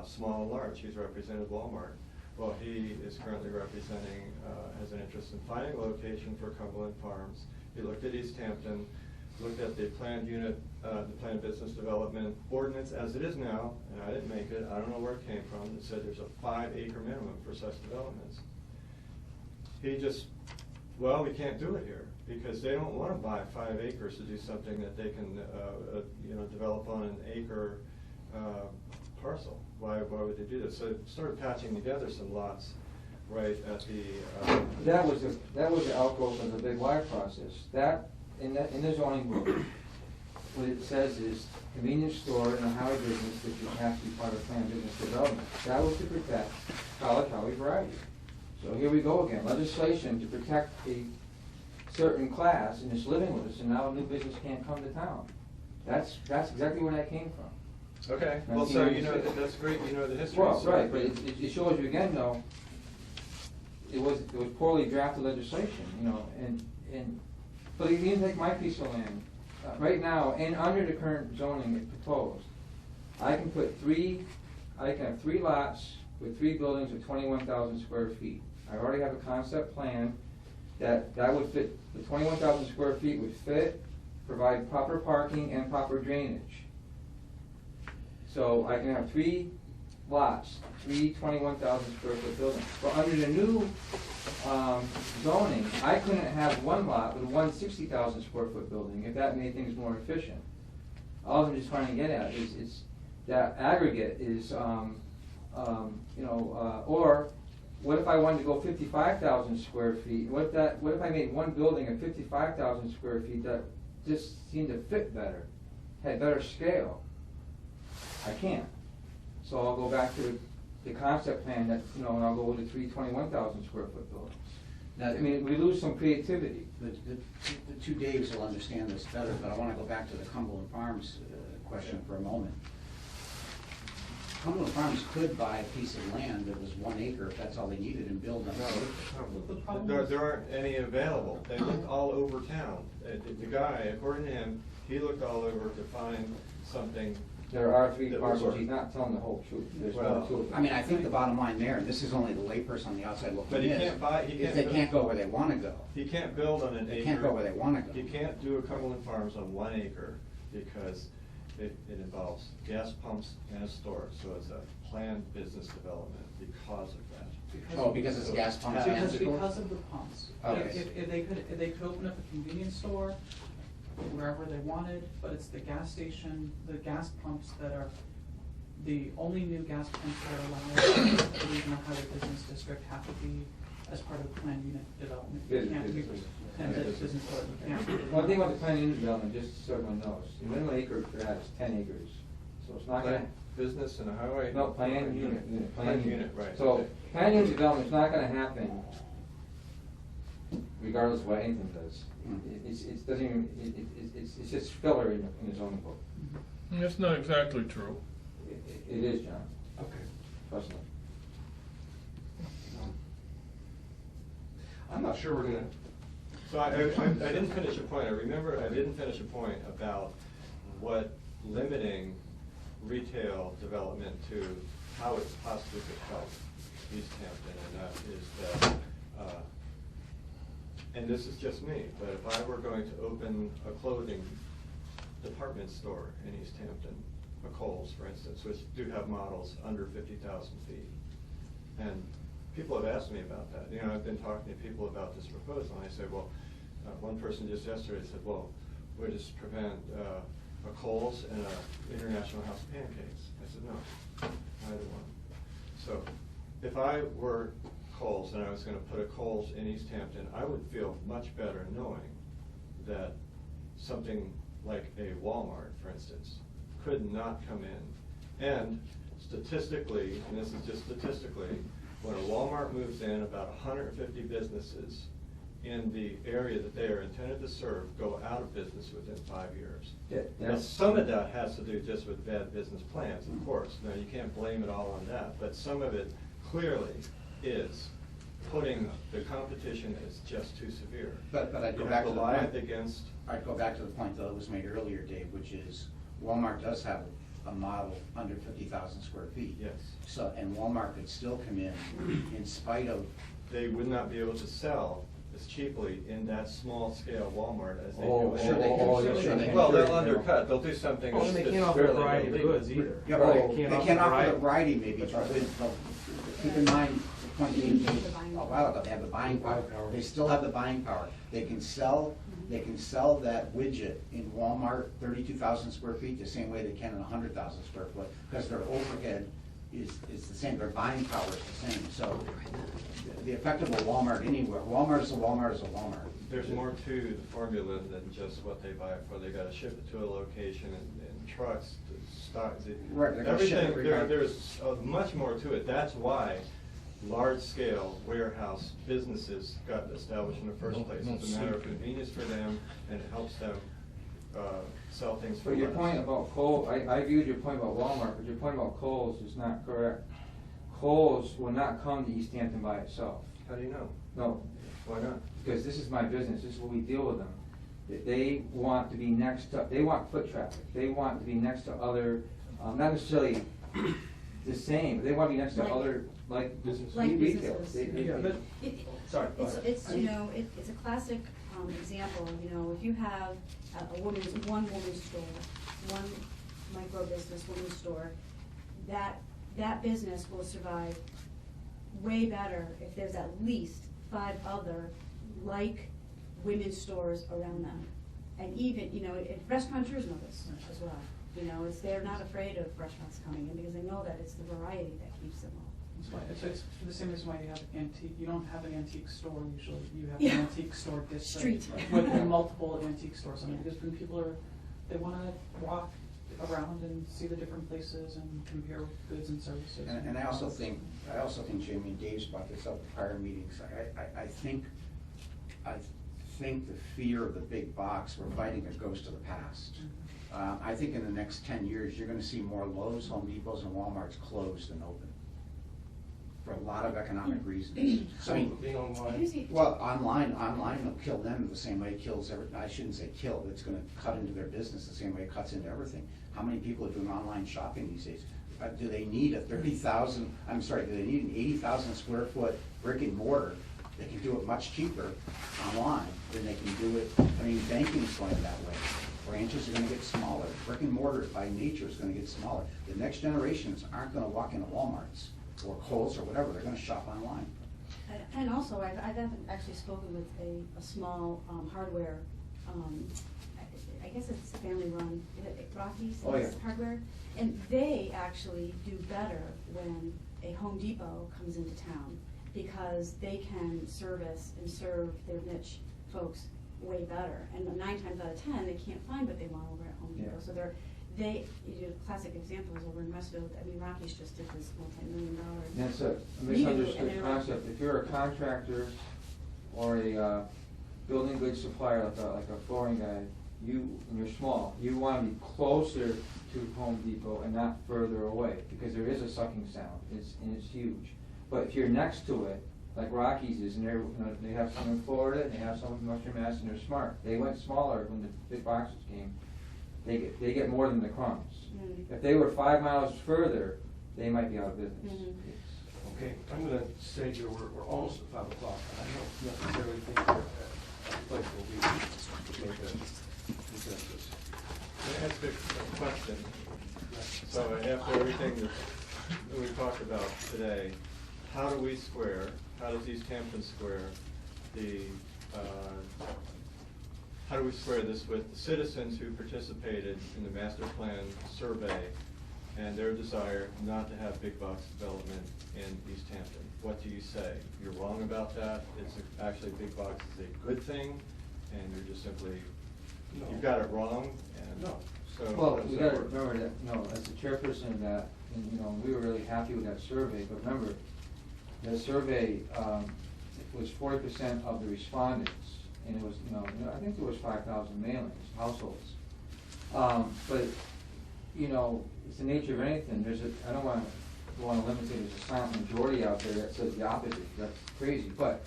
small and large. He's represented Walmart. Well, he is currently representing, has an interest in finding a location for Cumberland Farms. He looked at Easthampton, looked at the planned unit, the planned business development ordinance as it is now, and I didn't make it, I don't know where it came from. It said there's a 5-acre minimum for such developments. He just, well, we can't do it here because they don't want to buy 5 acres to do something that they can, you know, develop on an acre parcel. Why would they do this? So it started patching together some lots right at the. that was the outgrowth of the Big Y process. That in the zoning book, what it says is convenience store and a highway business that you have to be part of planned business development. That was to protect college highway variety. So here we go again, legislation to protect a certain class and it's living with us, and now a new business can't come to town. That's exactly where that came from. Okay, well, so you know, that's great, you know the history. Well, so right, but it shows you again, though, it was poorly drafted legislation, you know, but you can take my piece of land. Right now, and under the current zoning proposed, I can have 3 lots with 3 buildings of 21,000 square feet. I already have a concept plan that would fit, the 21,000 square feet would fit, provide proper parking and proper drainage. So I can have 3 lots, 3 21,000 square foot buildings. But under the new zoning, I couldn't have 1 lot with 1 60,000 square foot building if that made things more efficient. All I'm just trying to get at is that aggregate is, you know, or what if I wanted to go 55,000 square feet? What if I made 1 building of 55,000 square feet that just seemed to fit better, had better scale? I can't. So I'll go back to the concept plan that, you know, and I'll go with the 3 21,000 square foot buildings. Now, I mean, we lose some creativity. The 2 Daves will understand this better, but I want to go back to the Cumberland Farms question for a moment. Cumberland Farms could buy a piece of land that was 1 acre if that's all they needed and build on it. No, there aren't any available. They looked all over town. The guy, according to him, he looked all over to find something. There are 3 that would parcels. work. He's not telling the whole truth. There's Well, no 2 of them. I mean, I think the bottom line there, and this is only the layperson on the outside looking But he in, can't buy- he is can't they build- can't go where they want to go. He can't build on an acre. They can't go where they want to go. You can't do a Cumberland Farms on 1 acre because it involves gas pumps and a store. So it's a planned business development because of that. Oh, because it's gas pumps and Because stores? of the pumps. Okay. If they could open up a convenience store wherever they wanted, but it's the gas station, the gas pumps that are, the only new gas pumps that are allowed, I believe in the highway business district have to be as part of the planned unit development. You Business, can't do- business. And the business part, you can't. One thing about the planned unit development, just so everyone knows, the minimum acre for that is 10 acres. So it's not gonna, Business and a highway? no, planned unit, Planned unit, right. So, okay. planned unit development is not gonna happen regardless of what anything does. It doesn't even, it's just filler in the zoning book. That's not exactly true. It is, John, Okay. trust me. I'm not sure we're gonna, So I didn't finish a point. I remember I didn't finish a point about what limiting retail development to how it's possibly could help Easthampton, and that is that, and this is just me, but if I were going to open a clothing department store in Easthampton, a Kohl's, for instance, which do have models under 50,000 feet, and people have asked me about that. You know, I've been talking to people about this proposal, and I said, well, one person just yesterday said, well, we just prevent a Kohl's and a International House of Pancakes. I said, no, neither one. So if I were Kohl's and I was going to put a Kohl's in Easthampton, I would feel much better knowing that something like a Walmart, for instance, could not come in. And statistically, and this is just statistically, when a Walmart moves in, about 150 businesses in the area that they are intended to serve go out of business within 5 years. Now, some of that has to do just with bad business plans, of course. Now, you can't blame it all on that, but some of it clearly is putting the competition as just too severe. But I'd go You back have to the lie point. against. I'd go back to the point that was made earlier, Dave, which is Walmart does have a model under 50,000 square feet. Yes. So, and Walmart could still come in spite of. They would not be able to sell as cheaply in that small scale Walmart as they Oh, do. sure they can. yes, Sure they can. Well, they'll undercut, they'll do something Well, that's and they that's can't offer a fairly variety of illegal. goods either. Yeah, Or but they they can't can't offer variety. the variety maybe, but keep in mind, the point being made a while ago, they have the buying power. They still have the buying power. They can sell that widget in Walmart, 32,000 square feet, the same way they can in 100,000 square foot, because their overhead is the same, their buying power is the same. So the effect of a Walmart anywhere, Walmart is a Walmart is a Walmart. There's more to the formula than just what they buy it for. They gotta ship it to a location and trucks, to stock. Right, they're gonna ship it Everything, regardless. there's much more to it. That's why large-scale warehouse businesses got established in the first place. It's a matter of convenience for them, and it helps them sell things for But your less. point about Kohl's, I viewed your point about Walmart, but your point about Kohl's is not correct. Kohl's will not come to Easthampton by itself. How do you know? No, Why not? because this is my business, this is what we deal with them. They want to be next to, they want foot traffic, they want to be next to other, not necessarily the same, but they want to be next to Like- other, like business like retail. businesses. Yeah, but, sorry, go ahead. It's, you know, it's a classic example, you know, if you have one woman's store, one micro business, woman's store, that business will survive way better if there's at least 5 other like women's stores around them. And even, you know, restaurateurs know this as well. You know, they're not afraid of restaurants coming in because they know that it's the variety that keeps them all. It's for the same reason why you have antique, you don't have an antique store usually, you have Yeah. an antique store district. Street. With multiple antique stores on it, because when people are, they wanna walk around and see the different places and compare goods and services. And I also think, Jamie, and Dave's brought this up at prior meetings, I think the fear of the big box, we're fighting a ghost of the past. I think in the next 10 years, you're gonna see more Lowe's, Home Depots, and Walmarts closed than open. For a lot of economic reasons. I mean, being online. Here's the- well, online will kill them the same way it kills I shouldn't say kill, but it's gonna cut into their business the same way it cuts into everything. How many people are doing online shopping these days? Do they need do they need an 80,000 square foot brick and mortar? They can do it much cheaper online than they can do it, I mean, banking's going that way. Branches are gonna get smaller, brick and mortar by nature is gonna get smaller. The next generations aren't gonna walk into Walmarts or Kohl's or whatever, they're gonna shop online. And also, I've actually spoken with a small hardware, I guess it's family run, Rocky's Oh, yeah. Hardware. And they actually do better when a Home Depot comes into town because they can service and serve their niche folks way better. And 9 times out of 10, they can't find what they want over at Home Depot. Yeah. So classic example is over in Westfield. I mean, Rockies just did this multi-million-dollar. That's a and misunderstood they're concept. If you're a contractor or a building goods supplier, like a flooring guy, and you're small, you want to be closer to Home Depot and not further away, because there is a sucking sound, and it's huge. But if you're next to it, like Rockies is, and they have some in Florida, and they have some in Western Mass, and they're smart. They went smaller when the big boxes came. They get more than the crumbs. Mm. If they were 5 miles further, they might be out of business. Mhm. Okay, I'm gonna say here, we're almost at 5 o'clock, and I don't necessarily think that a place will be make a consensus. Can I ask a question? So after everything that we talked about today, how do we square, how does Easthampton square how do we square this with the citizens who participated in the master plan survey and their desire not to have big box development in Easthampton? What do you say? You're wrong about that? It's actually big box is a good thing, and you're just simply, No. you've got it wrong, and No. so. Well, how does we that gotta work? remember that, as the chairperson of that, and, we were really happy with that survey, but remember, the survey, it was 40% of the respondents, and it was, I think there was 5,000 mailings, households. But, it's the nature of anything, I don't wanna go on a limb and say there's a silent majority out there that says the opposite, that's crazy, but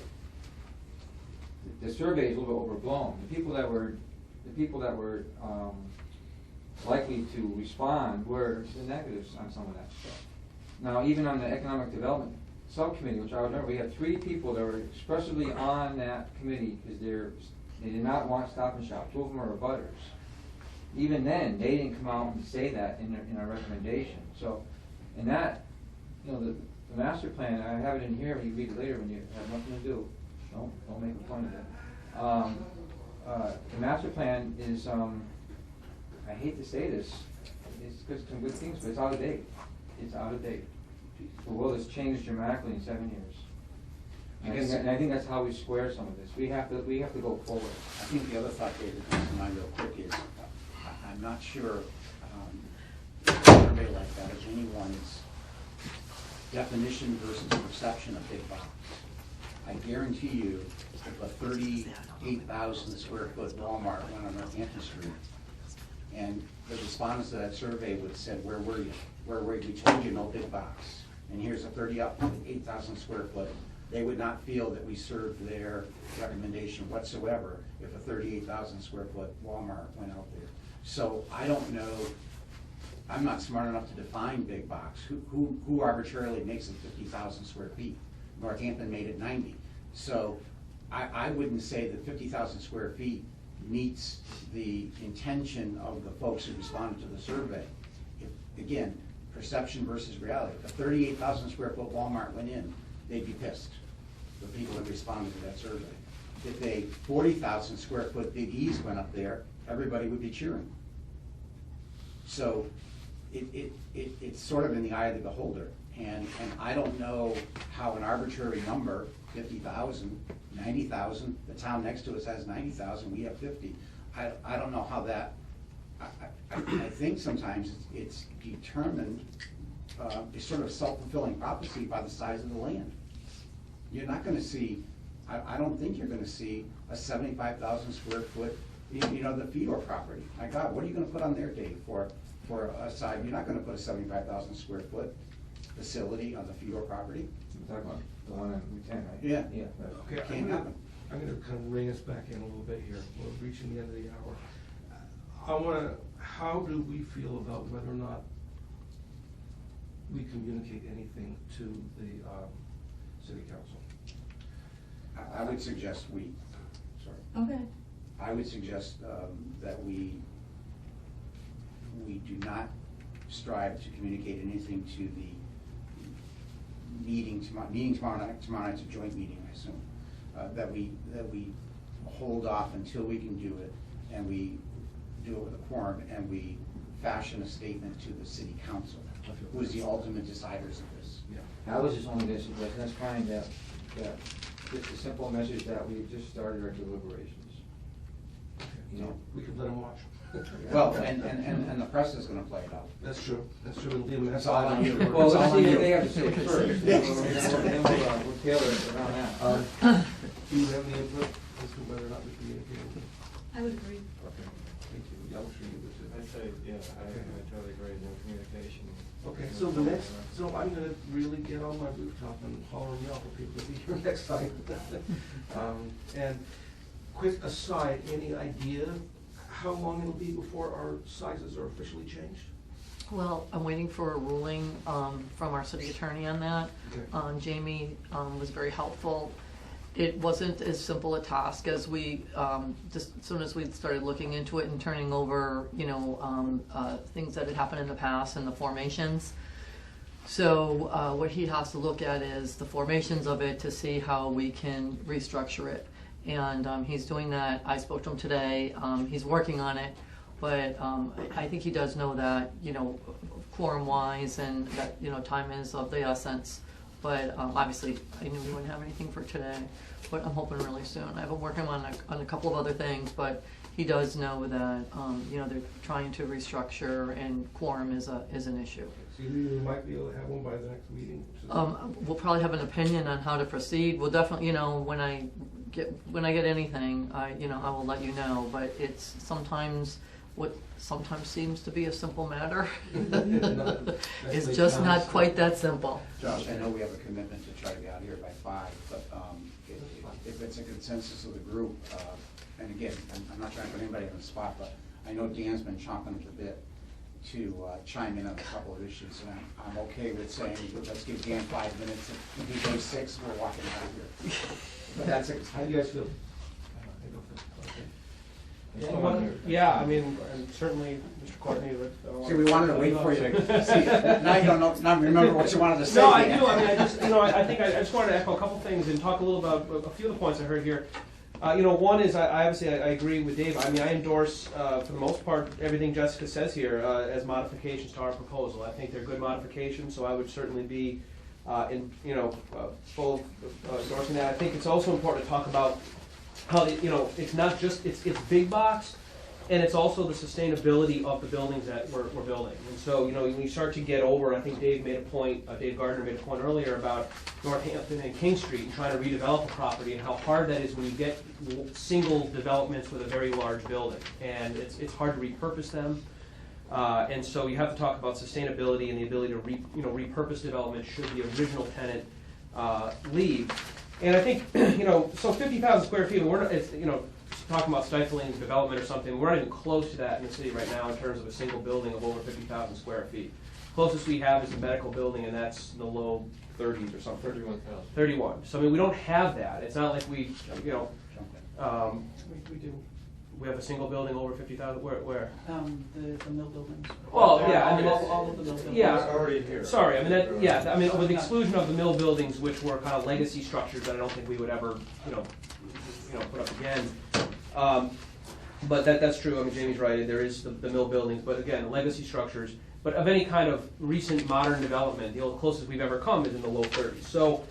the survey is a little bit overblown. The people that were likely to respond were the negatives on some of that stuff. Now, even on the economic development subcommittee, which I remember, we had 3 people that were expressly on that committee because they did not want Stop and Shop. 2 of them are abutters. Even then, they didn't come out and say that in our recommendation. So, and that, the master plan, I have it in here, you read it later when you have nothing to do. Don't make a point of it. The master plan is, I hate to say this, it's got some good things, but it's out of date. It's out of date. The world has changed dramatically in 7 years. And I think that's how we square some of this. We have to go forward. I think the other thought, David, that comes to mind real quick is, I'm not sure a survey like that is anyone's definition versus perception of big box. I guarantee you, if a 38,000 square foot Walmart went on Northampton Street, and the respondents to that survey would have said, where were you? Where were you? We told you no big box. And here's a 38,000 square foot. They would not feel that we served their recommendation whatsoever if a 38,000 square foot Walmart went out there. So I don't know, I'm not smart enough to define big box. Who arbitrarily makes it 50,000 square feet? Northampton made it 90. So I wouldn't say that 50,000 square feet meets the intention of the folks who responded to the survey. Again, perception versus reality. If a 38,000 square foot Walmart went in, they'd be pissed, the people that responded to that survey. If a 40,000 square foot Big E's went up there, everybody would be cheering. So it's sort of in the eye of the beholder. And I don't know how an arbitrary number, 50,000, 90,000, the town next to us has 90,000, we have 50. I don't know how that, I think sometimes it's determined, it's sort of self-fulfilling prophecy by the size of the land. You're not gonna see, I don't think you're gonna see a 75,000 square foot, the Fedor property. My God, what are you gonna put on there, Dave, for a side? You're not gonna put a 75,000 square foot facility on the Fedor property. We're talking about the one on Route 10, right? Yeah. Yeah. Okay, Can't happen. I'm gonna kind of bring us back in a little bit here. We're reaching the end of the hour. How do we feel about whether or not we communicate anything to the city council? I would suggest Okay. I would suggest that we do not strive to communicate anything to the meeting tomorrow night. Tomorrow night's a joint meeting, I assume. That we hold off until we can do it, and we do it with a quorum, and we fashion a statement to the city council, who is the ultimate deciders of this. Yeah. I was just only gonna suggest, that's fine, that that, just a simple message that we've just started our deliberations. You know, We could let them watch. Well, and the press is gonna play it out. That's true, that's true, and leave them It's all on you. well, It's all let's on see you. what they have to say first. Then we'll tailor it around that. Do you have any input as to whether or not we communicate? I would agree. Okay, thank you. Yeah, I'm sure you would too. I'd say, yeah, I totally agree, no communication. Okay, so the next, so I'm gonna really get on my rooftop and holler and yell for people to be here next time. And quick aside, any idea how long it'll be before our sizes are officially changed? Well, I'm waiting for a ruling from our city attorney on that. Okay. Jamie was very helpful. It wasn't as simple a task as we, just as soon as we started looking into it and turning over, you know, things that had happened in the past and the formations. So what he has to look at is the formations of it to see how we can restructure it. And he's doing that. I spoke to him today. He's working on it. But I think he does know that, you know, quorum-wise and that, you know, time is of the essence. But obviously, I knew we wouldn't have anything for today. But I'm hoping really soon. I've been working on a couple of other things, but he does know that, you know, they're trying to restructure and quorum is an issue. So you might be able to have one by the next meeting? We'll probably have an opinion on how to proceed. We'll definitely, you know, when I get anything, you know, I will let you know. But it's sometimes what sometimes seems to be a simple matter is just not quite that simple. Josh, I know we have a commitment to try to be out here by 5, but if it's a consensus of the group, and again, I'm not trying to put anybody on the spot, but I know Dan's been chomping at the bit to chime in on a couple of issues, and I'm okay with saying, let's give Dan 5 minutes. If we do day 6, we're walking out of here. But that's it. How do you guys feel? Yeah, I mean, and certainly, Mr. Courtney would. See, we wanted to wait for you to see, now you don't know, now remember what you wanted to say. No, I do, I mean, I just, you know, I think I just wanted to echo a couple things and talk a little about a few of the points I heard here. You know, one is, I obviously, I agree with Dave. I mean, I endorse, for the most part, everything Jessica says here as modifications to our proposal. I think they're good modifications, so I would certainly be, full endorsing that. I think it's also important to talk about how, you know, it's not just, it's big box, and it's also the sustainability of the buildings that we're building. And so, you know, when you start to get over, I think Dave made a point, Dave Gardner made a point earlier about Northampton and King Street and trying to redevelop a property and how hard that is when you get single developments with a very large building. And it's hard to repurpose them. And so you have to talk about sustainability and the ability to repurpose development should the original tenant leave. And I think, you know, so 50,000 square feet, we're not, it's, you know, talking about stifling development or something, we're not even close to that in the city right now in terms of a single building of over 50,000 square feet. Closest we have is a medical building, and that's in the low 30s or something. 31,000. 31. So I mean, we don't have that. It's not like we, you know, we do. We have a single building over 50,000. Where? The mill buildings. Well, yeah, I mean, all of the mill buildings. yeah. It's already here. Sorry, I mean that. Yeah, I mean, with the exclusion of the mill buildings, which were kind of legacy structures that I don't think we would ever, you know, put up again. But that's true. I mean, Jamie's right. There is the mill buildings, but again, legacy structures. But of any kind of recent modern development, the closest we've ever come is in the low 30s. So,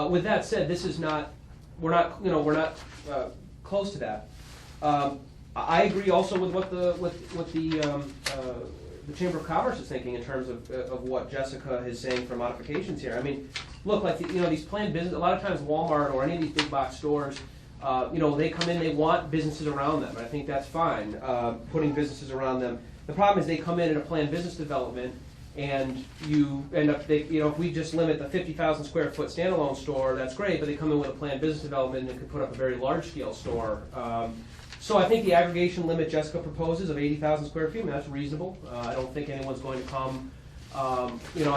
with that said, this is not. We're not close to that. I agree also with what the Chamber of Commerce is thinking in terms of what Jessica is saying for modifications here. I mean, look, like these planned business. A lot of times, Walmart or any of these big box stores, they come in, they want businesses around them. And I think that's fine, putting businesses around them. The problem is they come in a planned business development, and you end up, if we just limit the 50,000 square foot standalone store, that's great. But they come in with a planned business development and could put up a very large scale store. So I think the aggregation limit Jessica proposes of 80,000 square feet, I mean, that's reasonable. I don't think anyone's going to come, I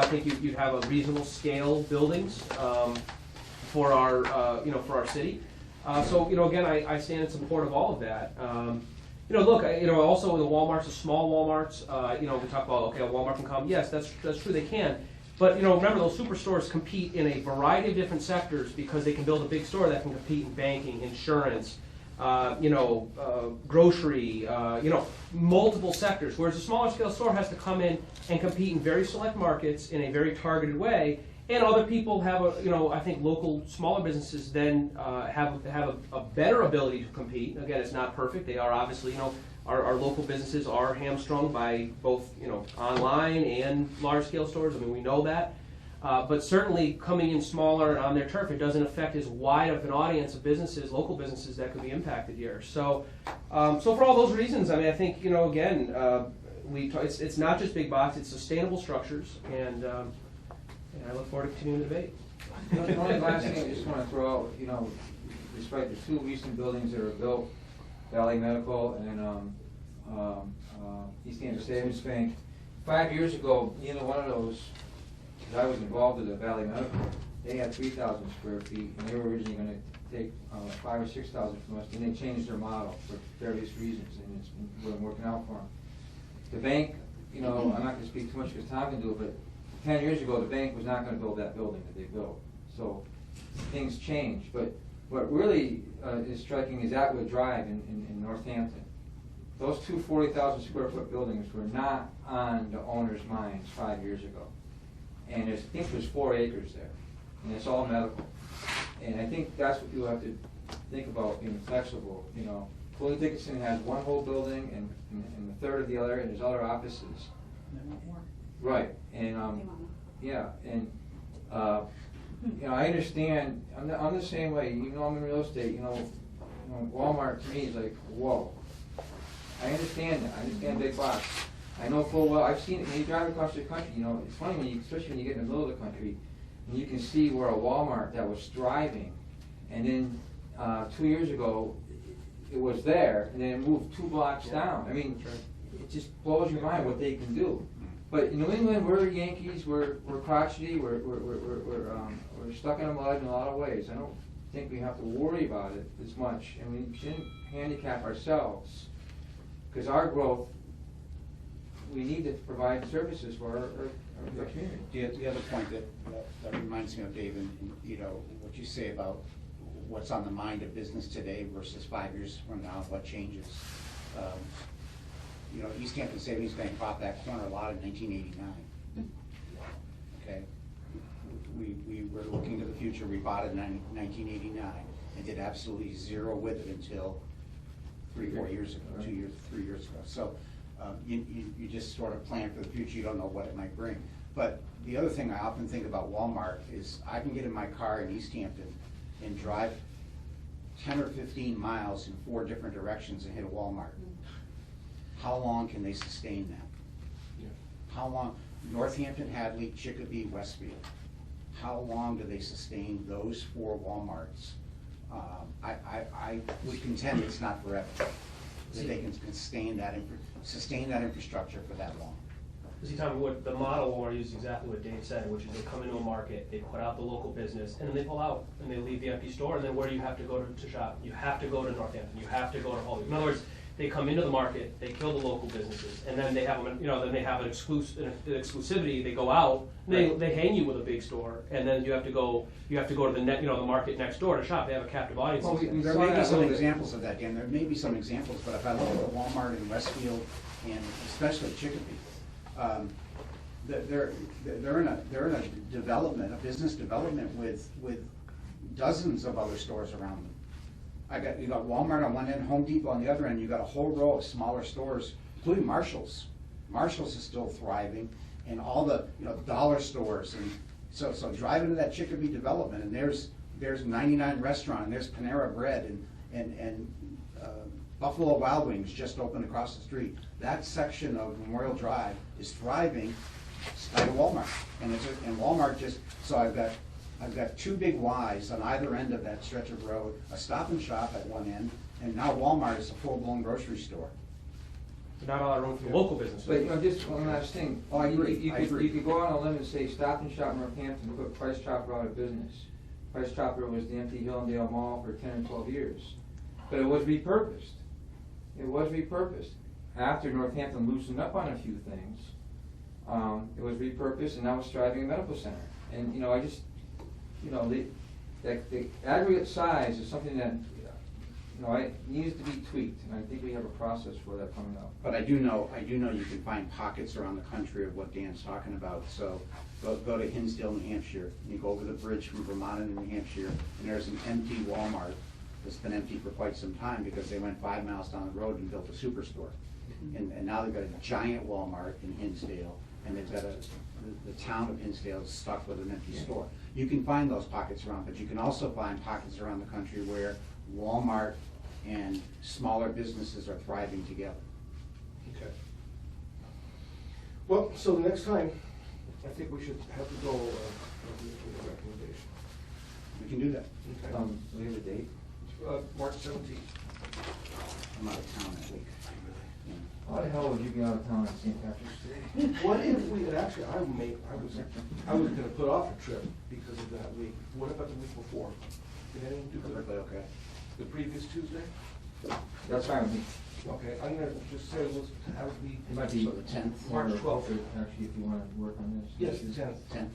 think you'd have a reasonable scale buildings for our, for our city. So, again, I stand in support of all of that. Look, also the Walmarts, the small Walmarts, we talk about, okay, a Walmart can come. Yes, that's true, they can. But, remember, those superstores compete in a variety of different sectors because they can build a big store that can compete in banking, insurance, grocery, multiple sectors, whereas a smaller scale store has to come in and compete in very select markets in a very targeted way, And other people have I think local smaller businesses then have a better ability to compete. Again, it's not perfect. They are obviously, our local businesses are hamstrung by both, online and large scale stores. I mean, we know that. But certainly coming in smaller on their turf, it doesn't affect as wide of an audience of businesses, local businesses that could be impacted here. So, so for all those reasons, I mean, I think, again, it's not just big box, it's sustainable structures, and I look forward to continuing the debate. The only last thing I just want to throw out, despite the two recent buildings that are built, Valley Medical and Easthampton Savings Bank, 5 years ago, neither one of those, I was involved with the Valley Medical, they had 3,000 square feet, and they were originally going to take 5,000 or 6,000 from us, and they changed their model for various reasons, and it's been working out for them. The bank, I'm not going to speak too much because Tom can do it, but 10 years ago, the bank was not going to build that building that they built. So things changed, but what really is striking is Atwood Drive in Northampton. Those two 40,000 square foot buildings were not on the owner's minds 5 years ago. And I think there's 4 acres there, and it's all medical. And I think that's what you have to think about being flexible. Fully Dickinson has one whole building and a third of the other, and there's other offices. And they want more. Right, and yeah, and I understand. I'm the same way. Even though I'm in real estate, Walmart to me is like, whoa. I understand that. I understand big box. I know full well. I've seen it when you drive across the country. It's funny especially when you get in the middle of the country, and you can see where a Walmart that was thriving, and then 2 years ago, it was there, and then it moved 2 blocks down. I mean, it just blows your mind what they can do. But in New England, we're Yankees. We're crotchety. We're stuck in the mud in a lot of ways. I don't think we have to worry about it as much, and we shouldn't handicap ourselves because our growth. We need to provide services for our community. The other point that reminds me of, Dave, and what you say about what's on the mind of business today versus 5 years from now, what changes. Easthampton Savings Bank bought that corner lot in 1989. Okay, we were looking to the future. We bought it in 1989 and did absolutely zero with it until 3-4 years ago, 3 years ago. So. You just sort of plan for the future. You don't know what it might bring. But the other thing I often think about Walmart is I can get in my car in Easthampton and drive 10 or 15 miles in 4 different directions and hit a Walmart. How long can they sustain that? How long? Northampton, Hadley, Chicopee, Westfield. How long do they sustain those 4 Walmarts? I would contend it's not forever. That they can sustain that infrastructure for that long. See, Tom, what the model will use exactly what Dave said, which is they come into a market, they put out the local business, and then they pull out, and they leave the empty store, and then where do you have to go to shop? You have to go to Northampton, you have to go to Hollywood. In other words, they come into the market, they kill the local businesses, and then they have them, then they have an exclusivity. They go out, they hang you with a big store, and then you have to go to the market next door to shop. They have a captive audience. Well, there may be some examples of that, Dan. There may be some examples, but if I look at the Walmart in Westfield and especially Chicopee, they're in a business development with dozens of other stores around them. You got Walmart on one end, Home Depot on the other end. You got a whole row of smaller stores, including Marshall's. Marshall's is still thriving, and all the dollar stores. And so drive into that Chicopee development, and there's 99 Restaurant, and there's Panera Bread, and Buffalo Wild Wings just opened across the street. That section of Memorial Drive is thriving like a Walmart, and Walmart just so I've got 2 big Ys on either end of that stretch of road, a Stop and Shop at one end, and now Walmart is a full-blown grocery store. Not a lot of room for local businesses. But just one last thing. Oh, I agree. You could go on a limb and say Stop and Shop Northampton put Price Chopper out of business. Price Chopper was the empty Hillendale Mall for 10 or 12 years. But it was repurposed. It was repurposed. After Northampton loosened up on a few things, it was repurposed, and now it's thriving a medical center. And the aggregate size is something that No, it needs to be tweaked, and I think we have a process for that coming up. But I do know you can find pockets around the country of what Dan's talking about. So go to Hinsdale, New Hampshire. You go over the bridge from Vermont into New Hampshire, and there's an empty Walmart that's been empty for quite some time because they went 5 miles down the road and built a superstore. And now they've got a giant Walmart in Hinsdale, and they've got the town of Hinsdale is stuck with an empty store. You can find those pockets around, but you can also find pockets around the country where Walmart and smaller businesses are thriving together. Okay. Well, so the next time, I think we should have the goal of making a recommendation. We can do that. Okay. We have a date? March 17th. I'm out of town that week. Yeah. How the hell would you be out of town on St. Patrick's Day? What if we, actually, I was gonna put off a trip because of that week. What about the week before? Did anyone do Perfectly that? okay. The previous Tuesday? That's fine with me. Okay, I'm gonna just say, let's have it be. It might be. So the 10th? March more 12th. appropriate, actually, if you wanna work on this. Yes, the 10th. 10th.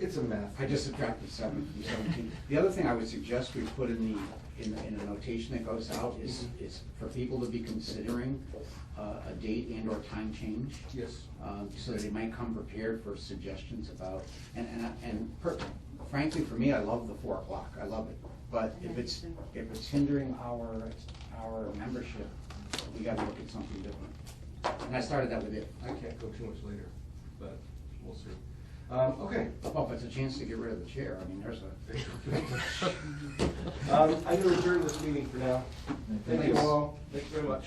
It's a math. I just subtracted 7 from 17. The other thing I would suggest we put in a notation that goes out is for people to be considering a date and or time change. Yes. So that they might come prepared for suggestions about, frankly, for me, I love the 4 o'clock, I love it. But if it's hindering our membership, we gotta look at something different. And I started that with it. I can't go too much later, but we'll see. Okay. Well, if it's a chance to get rid of the chair, I mean, there's a. I'm gonna adjourn this meeting for now. Thank you all. Thank you very much.